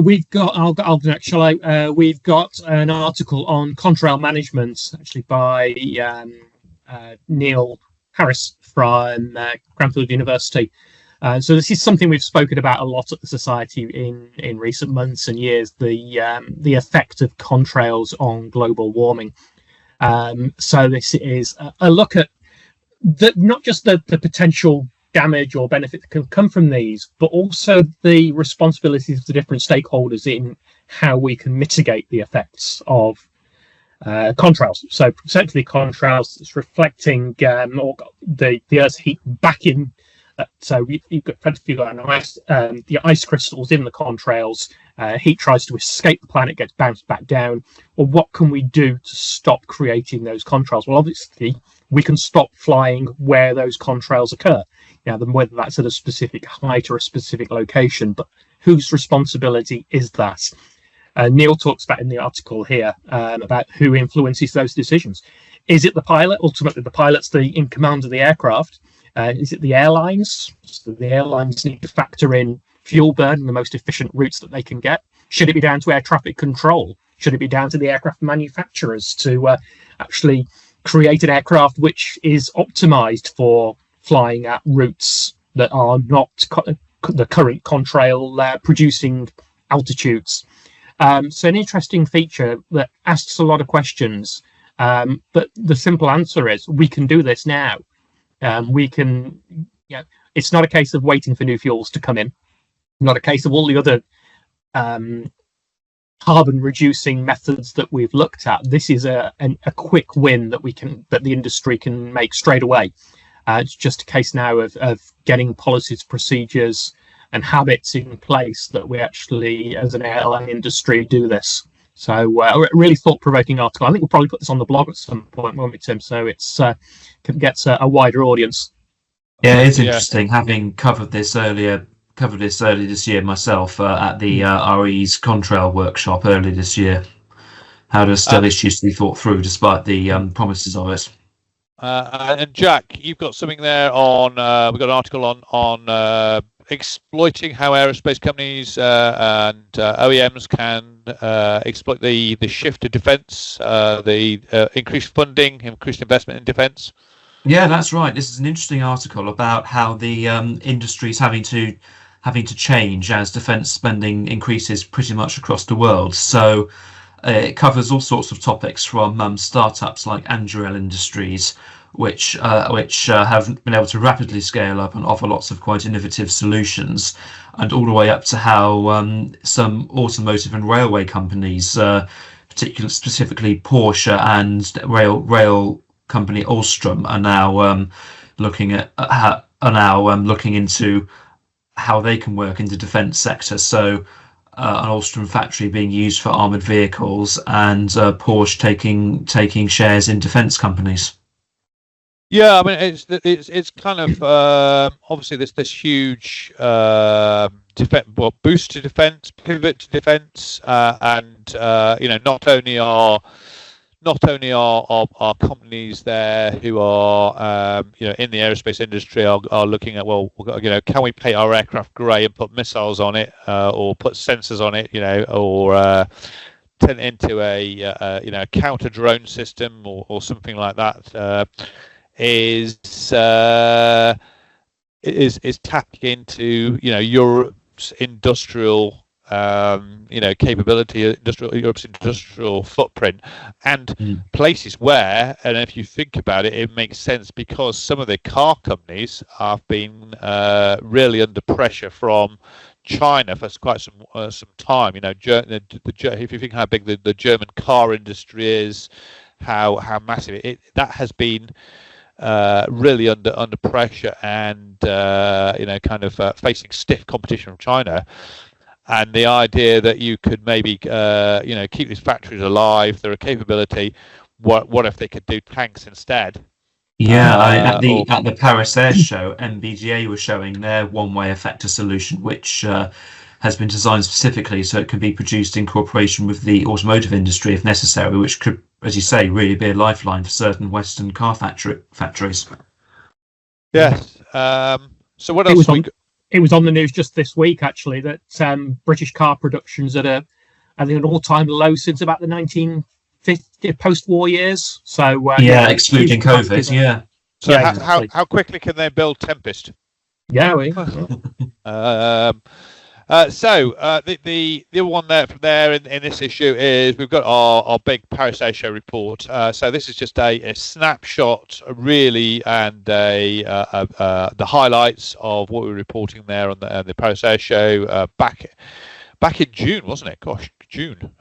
We've got. I'll do that. Shall I? We've got an article on contrail management, actually by Neil Harris from Cranfield University. So this is something we've spoken about a lot at the Society in recent months and years, the effect of contrails on global warming. So this is a look at not just the potential damage or benefit that can come from these, but also the responsibilities of the different stakeholders in how we can mitigate the effects of contrails. So essentially contrails is reflecting the Earth's heat back in. So you've got the ice crystals in the contrails. Heat tries to escape the planet, gets bounced back down. Well, what can we do to stop creating those contrails? Well, obviously, we can stop flying where those contrails occur. Whether that's at a specific height or a specific location, but whose responsibility is that? Neil talks about in the article here about who influences those decisions. Is it the pilot? Ultimately, the pilot's in command of the aircraft. Is it the airlines? So the airlines need to factor in fuel burn and the most efficient routes that they can get. Should it be down to air traffic control? Should it be down to the aircraft manufacturers to actually create an aircraft which is optimized for flying at routes that are not the current contrail producing altitudes? So an interesting feature that asks a lot of questions, but the simple answer is we can do this now. We can, it's not a case of waiting for new fuels to come in, not a case of all the other carbon reducing methods that we've looked at. This is a quick win that the industry can make straight away. It's just a case now of getting policies, procedures, and habits in place that we actually, as an airline industry, do this. So a really thought-provoking article. I think we'll probably put this on the blog at some point, won't we, Tim? So it's gets a wider audience. Yeah, it's interesting having covered this earlier this year myself at the RE's Contrail workshop earlier this year. How there's still issues to be thought through despite the promises of it. And Jack, you've got something there on. We've got an article on exploiting how aerospace companies and OEMs can exploit the shift to defence, the increased funding, increased investment in defence. Yeah, that's right. This is an interesting article about how the industry is having to change as defence spending increases pretty much across the world. So It covers all sorts of topics from startups like Anduril Industries, which have been able to rapidly scale up and offer lots of quite innovative solutions, and all the way up to how some automotive and railway companies, particularly specifically Porsche and rail company Alstom, are now looking into how they can work in the defence sector. So an Alstom factory being used for armoured vehicles, and Porsche taking shares in defence companies. Yeah, I mean it's kind of obviously this huge boost to defence, pivot to defence, and not only are companies there who are in the aerospace industry are looking at, well, can we paint our aircraft grey and put missiles on it, or put sensors on it, or turn it into a counter drone system or something like that. Is tapping into Europe's industrial capability, Europe's industrial footprint, and places where, and if you think about it, it makes sense, because some of the car companies have been really under pressure from China for quite some time. If you think how big the German car industry is, how massive that has been. Really under pressure, and facing stiff competition from China, and the idea that you could maybe keep these factories alive, they're a capability. What if they could do tanks instead? At the Paris Air Show, MBDA was showing their one-way effector solution, which has been designed specifically so it can be produced in cooperation with the automotive industry if necessary, which could, as you say, really be a lifeline for certain Western car factories. Yes. So what else? It was on the news just this week, actually, that British car production's at an all-time low since about the 1950 post-war years. So excluding COVID. Yeah. So how quickly can they build Tempest? Yeah. The other one there in this issue is we've got our big Paris Air Show report. So this is just a snapshot, really, and the highlights of what we were reporting there on the Paris Air Show back in June, wasn't it? Gosh, June.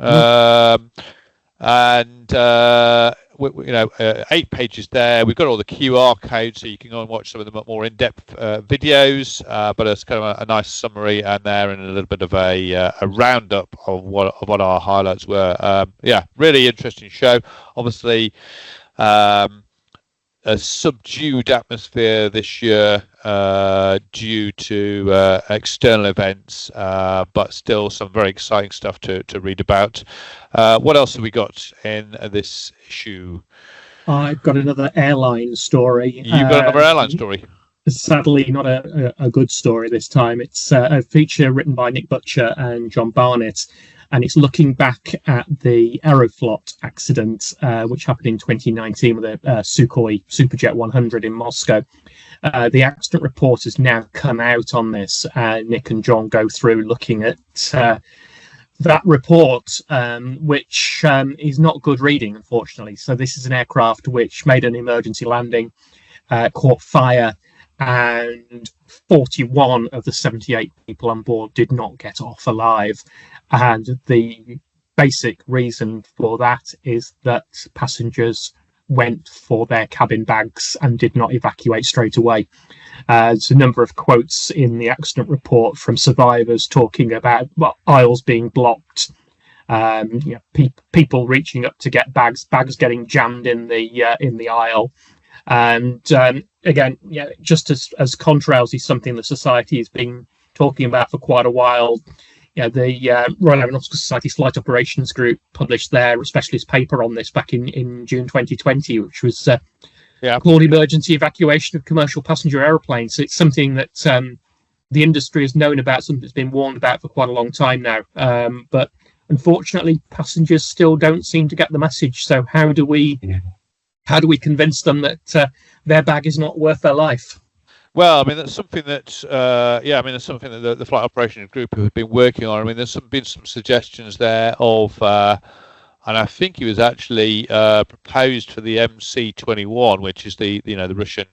And 8 pages there. We've got all the QR codes, so you can go and watch some of the more in-depth videos. But it's kind of a nice summary, and there, and a little bit of a roundup of what our highlights were. Really interesting show. Obviously, a subdued atmosphere this year due to external events, but still some very exciting stuff to read about. What else have we got in this issue? I've got another airline story. You've got another airline story? Sadly, not a good story this time. It's a feature written by Nick Butcher and John Barnett, and it's looking back at the Aeroflot accident, which happened in 2019 with a Sukhoi Superjet 100 in Moscow. The accident report has now come out on this. Nick and John go through looking at that report, which is not good reading, unfortunately. So this is an aircraft which made an emergency landing, caught fire, and 41 of the 78 people on board did not get off alive. And the basic reason for that is that passengers went for their cabin bags and did not evacuate straight away. There's a number of quotes in the accident report from survivors talking about aisles being blocked, people reaching up to get bags getting jammed in the aisle. And again, just as contrails is something the society has been talking about for quite a while. The Royal Aeronautical Society's Flight Operations Group published their specialist paper on this back in June 2020, which was called Emergency Evacuation of Commercial Passenger Aeroplanes. So it's something that the industry has known about, something that's been warned about for quite a long time now. But unfortunately, passengers still don't seem to get the message. So how do we convince them that their bag is not worth their life? Well, I mean, that's something that, that's something that the Flight Operations Group have been working on. I mean, there's been some suggestions there of and I think he was actually proposed for the MC-21, which is the Russian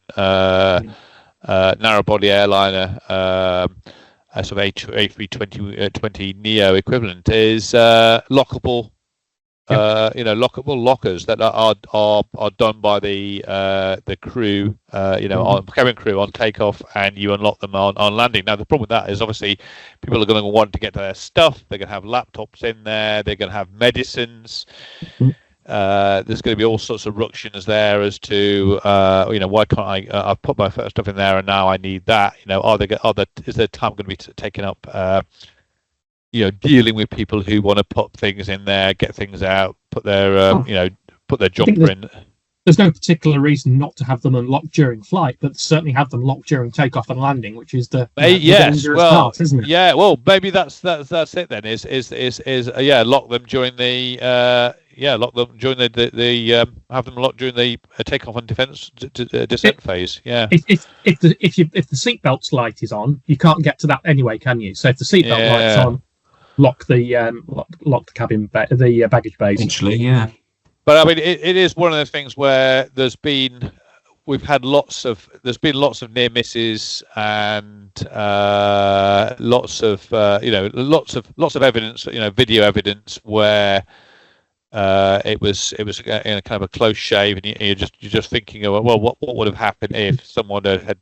narrow body airliner, sort of A320 Neo equivalent, is lockable. Lockable lockers that are done by the crew, on cabin crew on takeoff, and you unlock them on landing. Now the problem with that is obviously people are going to want to get to their stuff. They're going to have laptops in there. They're going to have medicines. There's going to be all sorts of ructions there as to why can't I've put my stuff in there and now I need that. Is there time going to be taken up? Dealing with people who want to put things in there, get things out, put their put their jumper in. There's no particular reason not to have them unlocked during flight, but certainly have them locked during takeoff and landing, which is the dangerous part, isn't it? Yeah, well, maybe that's it then. Lock them during the have them locked during the takeoff and descent phase. Yeah. If the seatbelt light is on, you can't get to that anyway, can you? So if the seatbelt light's on, lock the cabin, the baggage bays. Essentially, yeah. But I mean, it is one of the things where there's been lots of near misses and lots of evidence, video evidence where it was kind of a close shave, and you're just thinking, well, what would have happened if someone had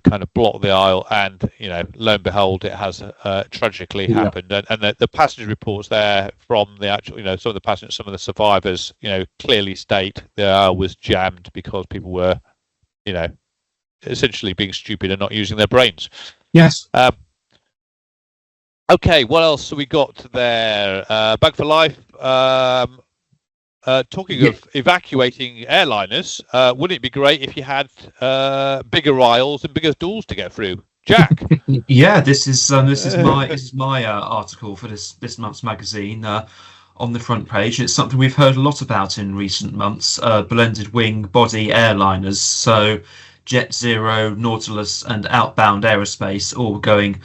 kind of blocked the aisle, and lo and behold, it has tragically happened. And the passenger reports there from the actual, some of the passengers, some of the survivors, clearly state the aisle was jammed because people were, essentially being stupid and not using their brains. Yes. Okay, what else have we got there? Bag for Life. Talking of evacuating airliners, wouldn't it be great if you had bigger aisles and bigger doors to get through? Jack. Yeah, this is my article for this month's magazine. On the front page, it's something we've heard a lot about in recent months. Blended wing body airliners, so Jet Zero, Nautilus, and Outbound Aerospace all going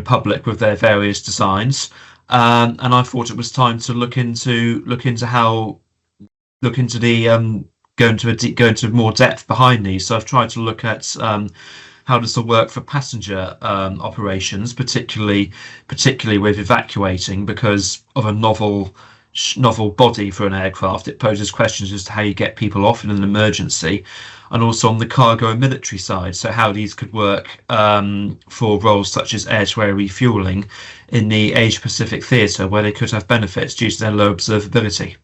public with their various designs. And I thought it was time to look into go into more depth behind these. So I've tried to look at how does it work for passenger operations, particularly with evacuating, because of a novel body for an aircraft. It poses questions as to how you get people off in an emergency, and also on the cargo and military side, so how these could work for roles such as air-to-air refueling in the Asia-Pacific theatre, where they could have benefits due to their low observability.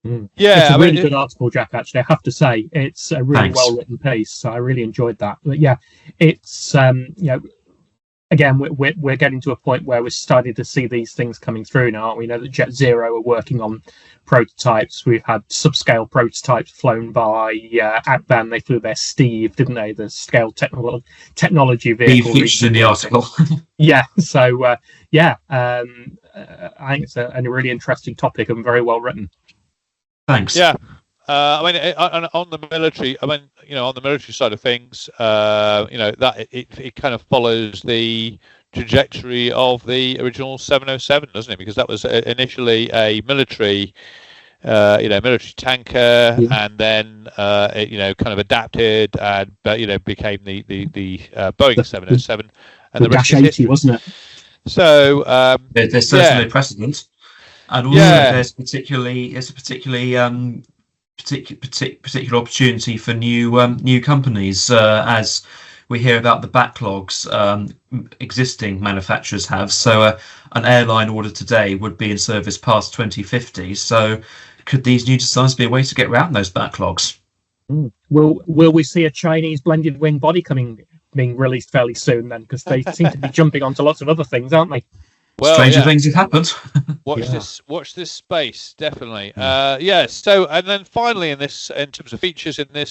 Yeah, it's a really good article, Jack. Actually, I have to say it's a really well-written piece. So I really enjoyed that. But yeah, it's again, we're getting to a point where we're starting to see these things coming through now. We know that Jet Zero are working on prototypes. We've had subscale prototypes flown by Outbound. They flew their Steve, didn't they? The scale technology vehicle. Featured in the article. Yeah. So I think it's a really interesting topic and very well written. Thanks. Yeah. On the military, on the military side of things, that it kind of follows the trajectory of the original 707, doesn't it? Because that was initially a military tanker, and then kind of adapted and became the Boeing 707, and the Dash 80, wasn't it? So there's certainly precedent. And also, there's a particular opportunity for new companies, as we hear about the backlogs existing manufacturers have. So an airline order today would be in service past 2050. So could these new designs be a way to get around those backlogs? Will we see a Chinese blended wing body being released fairly soon then? Because they seem to be jumping onto lots of other things, aren't they? Well, stranger things have happened. Watch this space, definitely. So, and then finally, in terms of features in the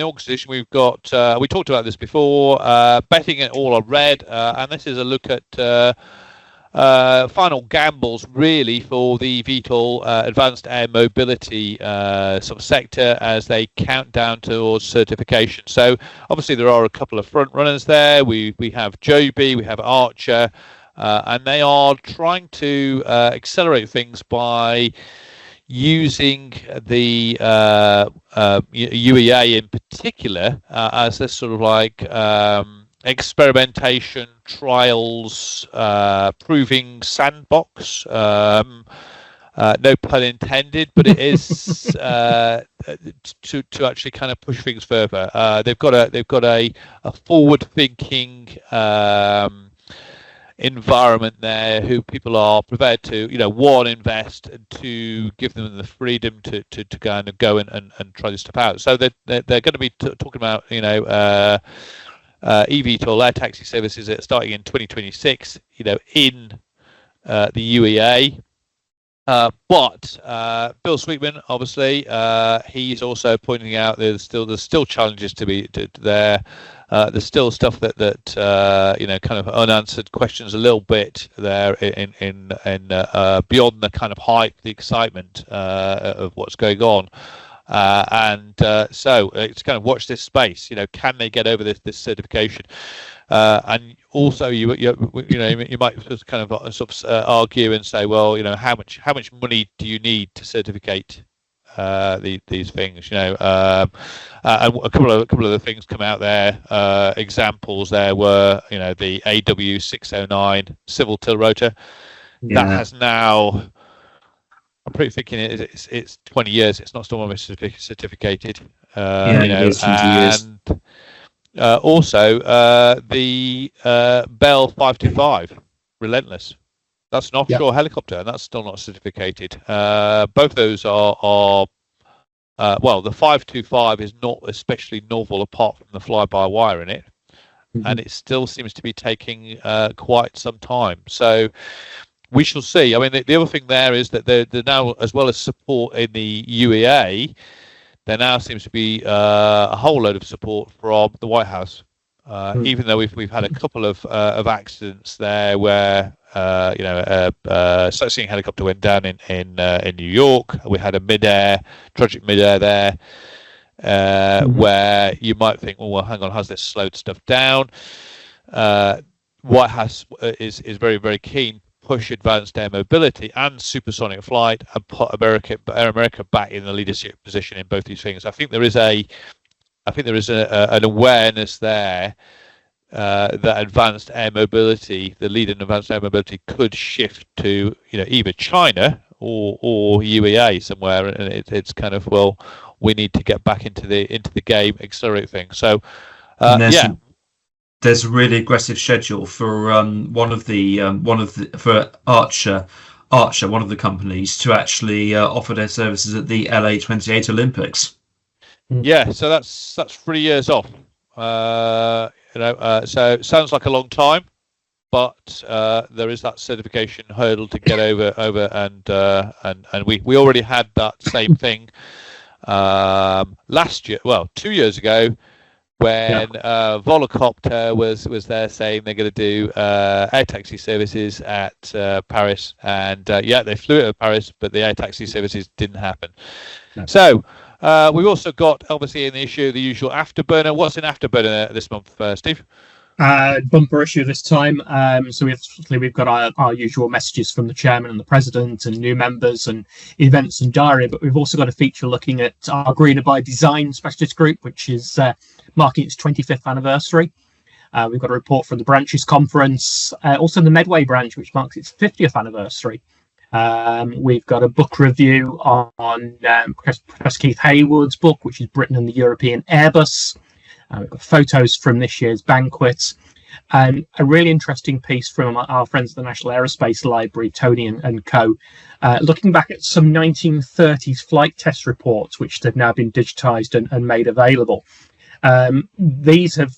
August edition, we've got we talked about this before, betting it all on red, and this is a look at final gambles really for the VTOL advanced air mobility sort of sector as they count down towards certification. So obviously there are a couple of front runners there. We have Joby, we have Archer. and they are trying to accelerate things by using the UEA in particular as this sort of like experimentation, trials, proving sandbox. No pun intended, but it is to actually kind of push things further. They've got a forward-thinking environment there who people are prepared to, one, invest, and two, give them the freedom to kind of go and try this stuff out. So they're going to be talking about eVTOL air taxi services starting in 2026, in the UEA. But Bill Sweetman, obviously, he's also pointing out there's still challenges to be there. There's still stuff that kind of unanswered questions a little bit there in beyond the kind of hype, the excitement of what's going on. So it's kind of watch this space. Can they get over this certification? And also, you might kind of argue and say, well, how much money do you need to certificate these things? And a couple of the things come out there. Examples there were, the AW609 civil tiltrotor that has now. I'm pretty thinking it's 20 years. It's not still certificated. Also the Bell 525 Relentless. That's an offshore helicopter, and that's still not certificated. Both those are well, the 525 is not especially novel apart from the fly-by-wire in it, and it still seems to be taking quite some time. So we shall see. I mean, the other thing there is that they're now, as well as support in the UEA, there now seems to be a whole load of support from the White House. Even though we've had a couple of accidents there where sightseeing helicopter went down in New York. We had a tragic midair there, where you might think, well, hang on, has this slowed stuff down? White House is very, very keen push advanced air mobility and supersonic flight and put America back in the leadership position in both these things. I think there is an awareness there that advanced air mobility, the lead in advanced air mobility, could shift to either China or UEA somewhere, and it's kind of, well, we need to get back into the game, accelerate things. So there's a really aggressive schedule for for Archer, one of the companies, to actually offer their services at the LA 28 Olympics. Yeah, so that's 3 years off. So it sounds like a long time, but there is that certification hurdle to get over, and we already had that same thing last year. Well, 2 years ago, when Volocopter was there saying they're going to do air taxi services at Paris, and they flew it at Paris, but the air taxi services didn't happen. No. So we've also got, obviously, in the issue, the usual afterburner. What's in afterburner this month, Steve? Bumper issue this time. So we've got our usual messages from the chairman and the president and new members and events and diary, but we've also got a feature looking at our Greener by Design specialist group, which is marking its 25th anniversary. We've got a report from the branches conference, also the Medway branch, which marks its 50th anniversary. We've got a book review on Professor Keith Hayward's book, which is Britain and the European Airbus. We've got photos from this year's banquet, and a really interesting piece from our friends at the National Aerospace Library, Tony and co, looking back at some 1930s flight test reports, which have now been digitized and made available. These have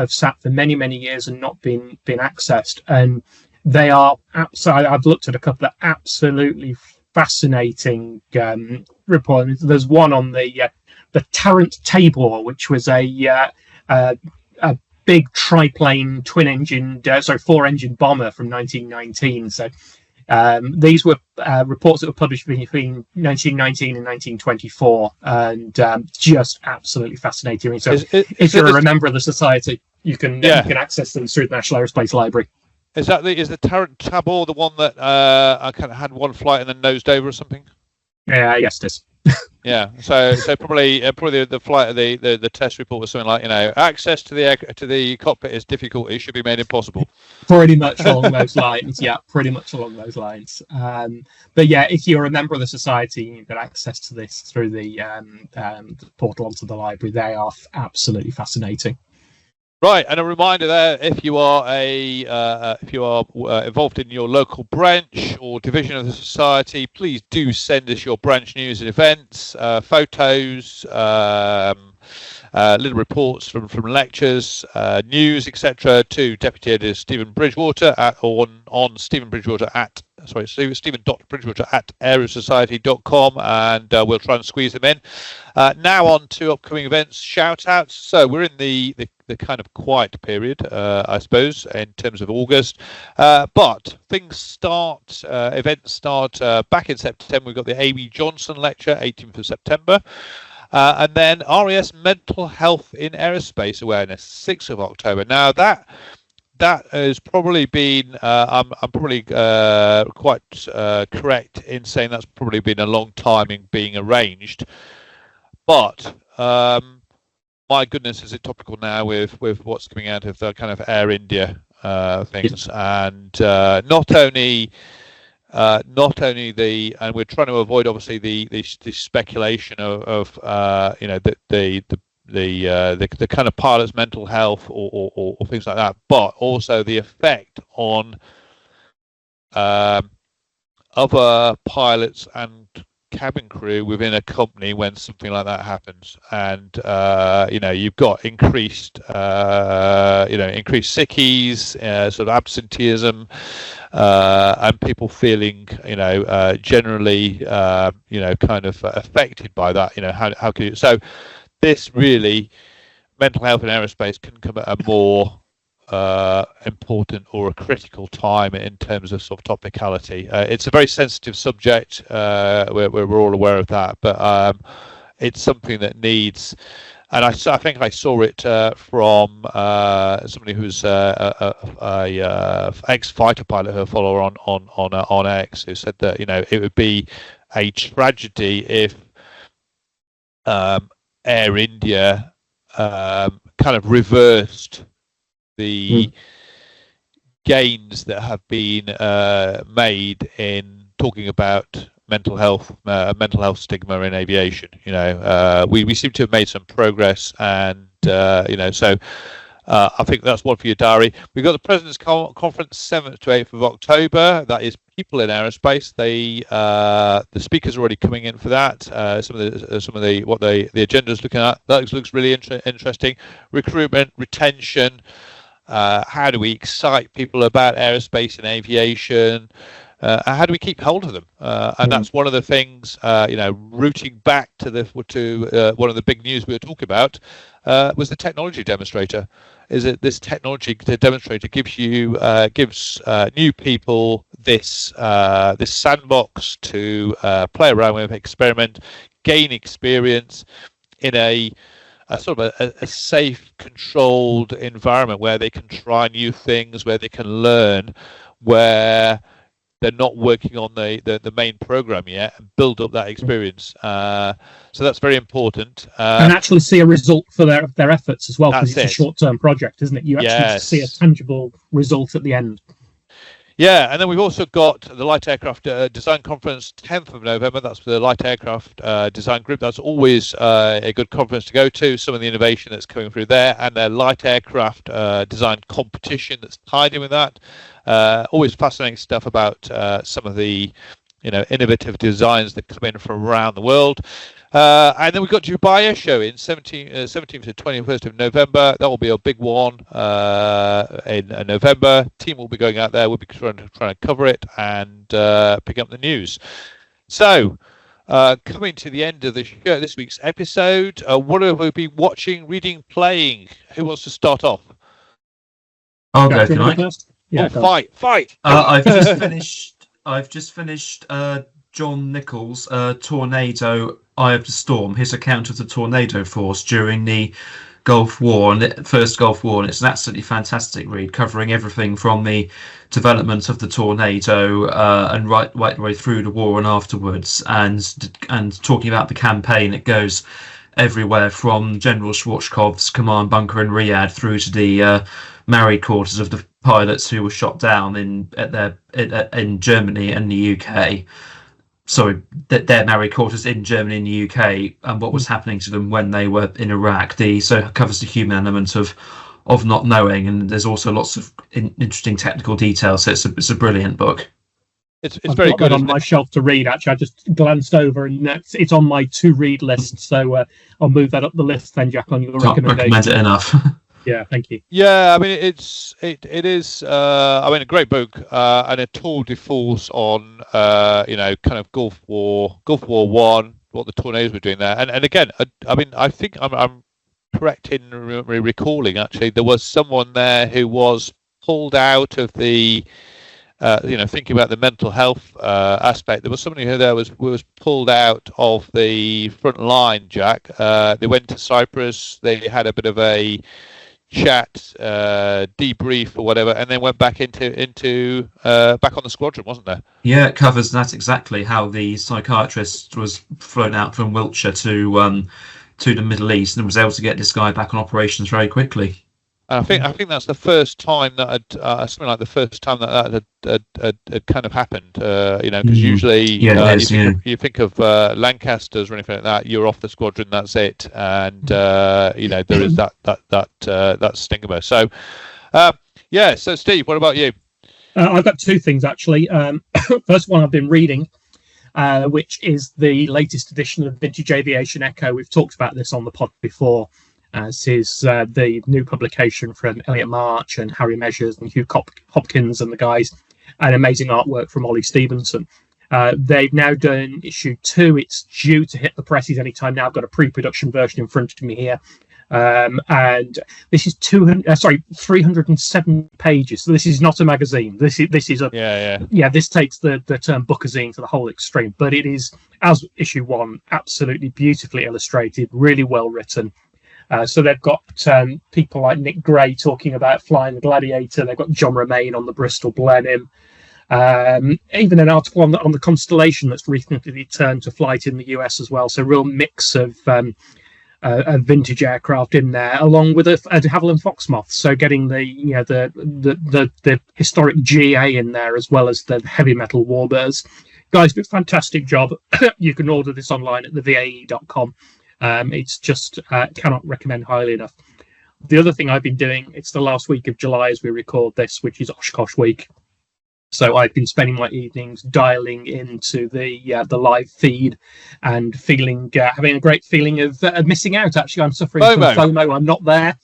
sat for many, many years and not been accessed, and they are I've looked at a couple of absolutely fascinating reports. There's one on the Tarrant Tabor, which was a big triplane four-engine bomber from 1919. So these were reports that were published between 1919 and 1924, and just absolutely fascinating. So if you're a member of the society, you can access them through the National Aerospace Library. Is the Tarrant Tabor the one that I kind of had one flight and then nosed over or something? Yes, it is. Yeah, so probably the flight of the test report was something like, access to the cockpit is difficult. It should be made impossible. Pretty much along those lines. Yeah, pretty much along those lines. But yeah, if you're a member of the society, you've got access to this through the portal onto the library. They are absolutely fascinating. Right, and a reminder there: if you are involved in your local branch or division of the society, please do send us your branch news and events, photos, little reports from lectures, news, etc. to Deputy Editor Stephen Bridgewater on Stephen Bridgewater at Stephen.Bridgewater@aerosociety.com, and we'll try and squeeze them in. Now on to upcoming events, shout outs. So we're in the kind of quiet period, I suppose, in terms of August, but events start back in September. We've got the Amy Johnson lecture, 18th of September. And then RES Mental Health in Aerospace Awareness, 6th of October. Now that has probably been, I'm probably quite correct in saying that's probably been a long time in being arranged. But my goodness, is it topical now with what's coming out of the kind of Air India things, and not only and we're trying to avoid obviously the speculation of the kind of pilot's mental health or things like that, but also the effect on other pilots and cabin crew within a company when something like that happens. And you've got increased sickies, sort of absenteeism, and people feeling generally kind of affected by that. How can you, so this really, mental health in aerospace can come at a more important or a critical time in terms of sort of topicality. It's a very sensitive subject. We're all aware of that, but it's something that needs. And I think I saw it from somebody who's a ex-fighter pilot, her follower on X, who said that it would be a tragedy if Air India kind of reversed the gains that have been made in talking about mental health stigma in aviation. We seem to have made some progress, and so I think that's one for your diary. We've got the President's Conference 7th to 8th of October. That is people in aerospace. The speakers are already coming in for that. Some of the agenda is looking at. That looks really interesting. Recruitment, retention. How do we excite people about aerospace and aviation? How do we keep hold of them? And that's one of the things, rooting back to one of the big news we were talking about, was the technology demonstrator. Is it this technology demonstrator gives new people this sandbox to play around with, experiment, gain experience in a sort of a safe, controlled environment where they can try new things, where they can learn, where they're not working on the main program yet, and build up that experience. So that's very important. And actually see a result for their efforts as well, because it's a short-term project, isn't it? You actually see a tangible result at the end. Yeah, and then we've also got the Light Aircraft Design Conference, 10th of November. That's for the Light Aircraft Design Group. That's always a good conference to go to. Some of the innovation that's coming through there, and their Light Aircraft Design Competition that's tied in with that. Always fascinating stuff about some of the innovative designs that come in from around the world. And then we've got Dubai Air Show in 17th to 21st of November. That will be a big one in November. Team will be going out there. We'll be trying to cover it and pick up the news. So, coming to the end of this week's episode, what have we been watching, reading, playing? Who wants to start off? I'll go tonight. Yeah, fight! I've just finished John Nichols' Tornado Eye of the Storm, his account of the tornado force during the Gulf War, and first Gulf War, and it's an absolutely fantastic read, covering everything from the development of the tornado and right the way through the war and afterwards, and talking about the campaign. It goes everywhere from General Schwarzkopf's command bunker in Riyadh through to the married quarters of the pilots who were shot down in Germany and the UK. Sorry, their married quarters in Germany and the UK, and what was happening to them when they were in Iraq. So it covers the human element of not knowing, and there's also lots of interesting technical details. So it's a brilliant book. It's very good. On my shelf to read. Actually, I just glanced over, and it's on my to read list. So I'll move that up the list then, Jack, on your recommendation. Recommend it enough. Yeah, thank you. Yeah, I mean it is. I mean, a great book and a tour de force on kind of Gulf War One, what the tornadoes were doing there, and again, I mean, I think I'm correct in recalling actually there was someone there who was pulled out of the. Thinking about the mental health aspect, there was somebody who there was pulled out of the front line, Jack. They went to Cyprus. They had a bit of a chat, debrief or whatever, and then went back into back on the squadron, wasn't there? Yeah, it covers that exactly, how the psychiatrist was flown out from Wiltshire to the Middle East and was able to get this guy back on operations very quickly. I think that's the first time that something like the first time that had kind of happened. Because usually you think of Lancasters or anything like that, you're off the squadron, that's it, and there is that stigma. So So Steve, what about you? I've got two things actually. First one I've been reading, which is the latest edition of Vintage Aviation Echo. We've talked about this on the pod before. This is the new publication from Elliot March and Harry Measures and Hugh Hopkins and the guys, and amazing artwork from Ollie Stevenson. They've now done issue 2. It's due to hit the presses anytime now. I've got a pre-production version in front of me here. And this is 307 pages. So this is not a magazine. This is a this takes the term bookazine to the whole extreme. But it is, as issue 1, absolutely beautifully illustrated, really well written. So they've got people like Nick Gray talking about flying the Gladiator. They've got John Romain on the Bristol Blenheim. Even an article on the Constellation that's recently returned to flight in the US as well. So real mix of vintage aircraft in there, along with a de Havilland Foxmoth. So getting the historic GA in there as well as the heavy metal Warbirds. Guys, do a fantastic job. You can order this online at thevae.com. It's just cannot recommend highly enough. The other thing I've been doing, it's the last week of July as we record this, which is Oshkosh week. So I've been spending my evenings dialing into the live feed and having a great feeling of missing out. Actually, I'm suffering from FOMO. I'm not there.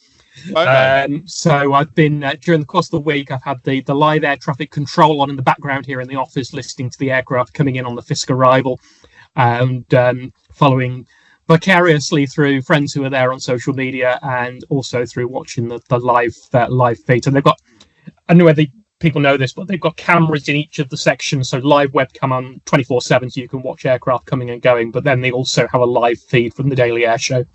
So I've been during the course of the week, I've had the live air traffic control on in the background here in the office, listening to the aircraft coming in on the Fisk arrival, and following vicariously through friends who are there on social media, and also through watching the live feed. And they've got, I don't know whether people know this, but they've got cameras in each of the sections, so live webcam on 24/7, so you can watch aircraft coming and going. But then they also have a live feed from the Daily Air Show.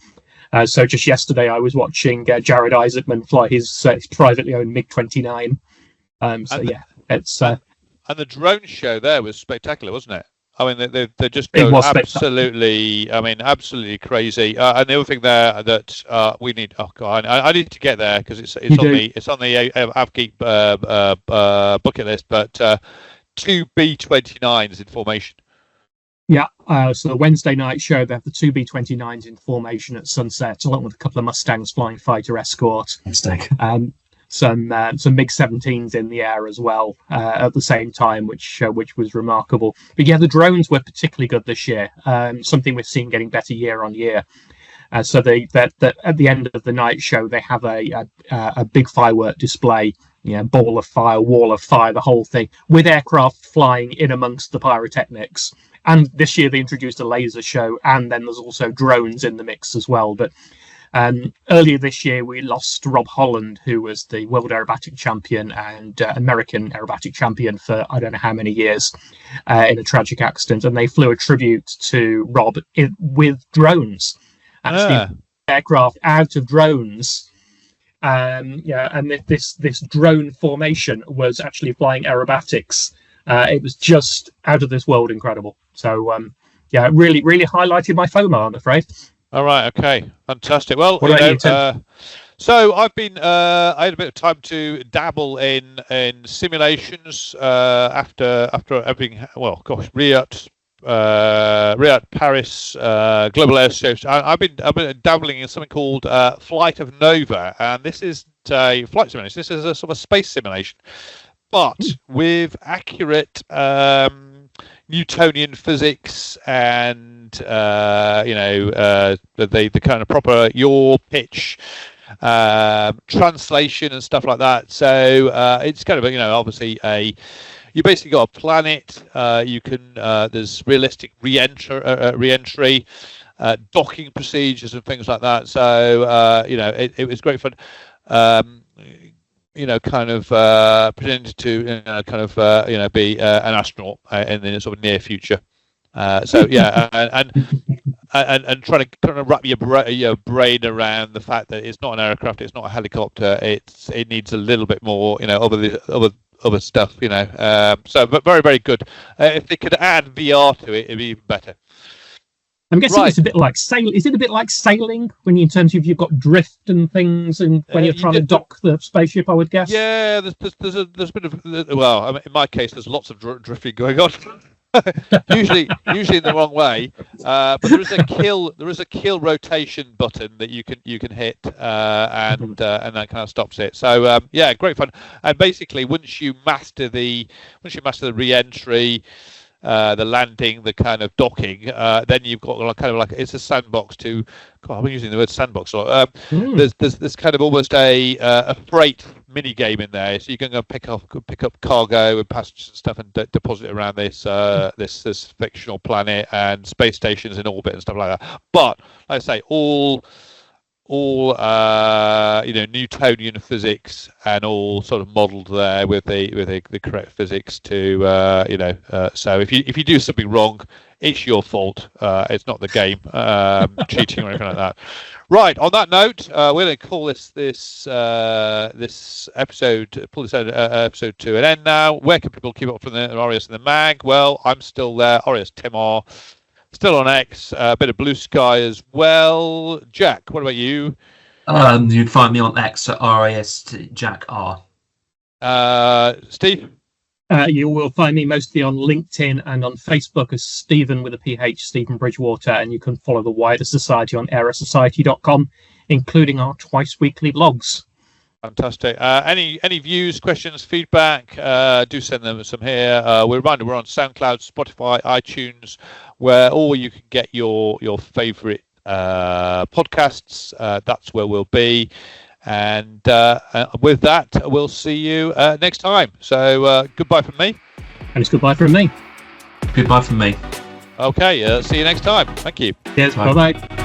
So just yesterday, I was watching Jared Isaacman fly his privately owned MiG-29. It's and the drone show there was spectacular, wasn't it? I mean, they just go absolutely. I mean, absolutely crazy. And the other thing there that we need. Oh God, I need to get there because it's on the AvGeek bucket list. But 2 B-29s in formation. Yeah. So the Wednesday night show, they have the 2 B-29s in formation at sunset, along with a couple of Mustangs flying fighter escort. Some MiG-17s in the air as well at the same time, which was remarkable. But yeah, the drones were particularly good this year. Something we've seen getting better year on year. So at the end of the night show, they have a big firework display. Ball of fire, wall of fire, the whole thing, with aircraft flying in amongst the pyrotechnics. And this year they introduced a laser show, and then there's also drones in the mix as well. But earlier this year, we lost Rob Holland, who was the world aerobatic champion and American aerobatic champion for I don't know how many years in a tragic accident. And they flew a tribute to Rob with drones. aircraft out of drones. And this drone formation was actually flying aerobatics. It was just out of this world incredible. So really highlighted my FOMO, I'm afraid. All right, okay, fantastic. Well, so I've been I had a bit of time to dabble in simulations after everything. Well, gosh, Riyadh, Paris, Global Air Show. I've been dabbling in something called Flight of Nova, and this is a flight simulation. This is a sort of space simulation, but with accurate Newtonian physics and the kind of proper yaw pitch translation and stuff like that. So it's kind of obviously you basically got a planet. You can there's realistic re-entry, docking procedures and things like that. So it was great fun. Kind of pretending to be an astronaut in the sort of near future. And trying to kind of wrap your brain around the fact that it's not an aircraft, it's not a helicopter, it needs a little bit more, other stuff, So, but very, very good. If they could add VR to it, it'd be even better. I'm guessing it's a bit like sailing. Is it a bit like sailing when in terms of you've got drift and things, and when you're trying to dock the spaceship? I would guess. Yeah, there's a bit of well, I mean, in my case, there's lots of drifting going on. usually in the wrong way, but there is a kill rotation button that you can hit, and that kind of stops it. So great fun. And basically, once you master the re-entry, the landing, the kind of docking, then you've got kind of like it's a sandbox to. God, I've been using the word sandbox a lot. There's kind of almost a freight mini game in there, so you can go pick up cargo and passengers and stuff and deposit it around this fictional planet and space stations in orbit and stuff like that. But like I say, all Newtonian physics and all sort of modelled there with the correct physics to so if you do something wrong, it's your fault. It's not the game cheating or anything like that. Right. On that note, we're going to call this episode, pull this episode to an end now. Where can people keep up from the Aureus and the Mag? Well, I'm still there. Aureus Timor. Still on X, a bit of Blue Sky as well. Jack, what about you? You can find me on X at RASJackR. Steve? You will find me mostly on LinkedIn and on Facebook as Stephen with a PH, Stephen Bridgewater, and you can follow the wider society on aerosociety.com, including our twice weekly blogs. Fantastic. Any views, questions, feedback, do send them some here. We're on SoundCloud, Spotify, iTunes, or you can get your favourite podcasts. That's where we'll be. And with that, we'll see you next time. So goodbye from me. And it's goodbye from me. Goodbye from me. Okay, see you next time. Thank you. Yes, bye-bye.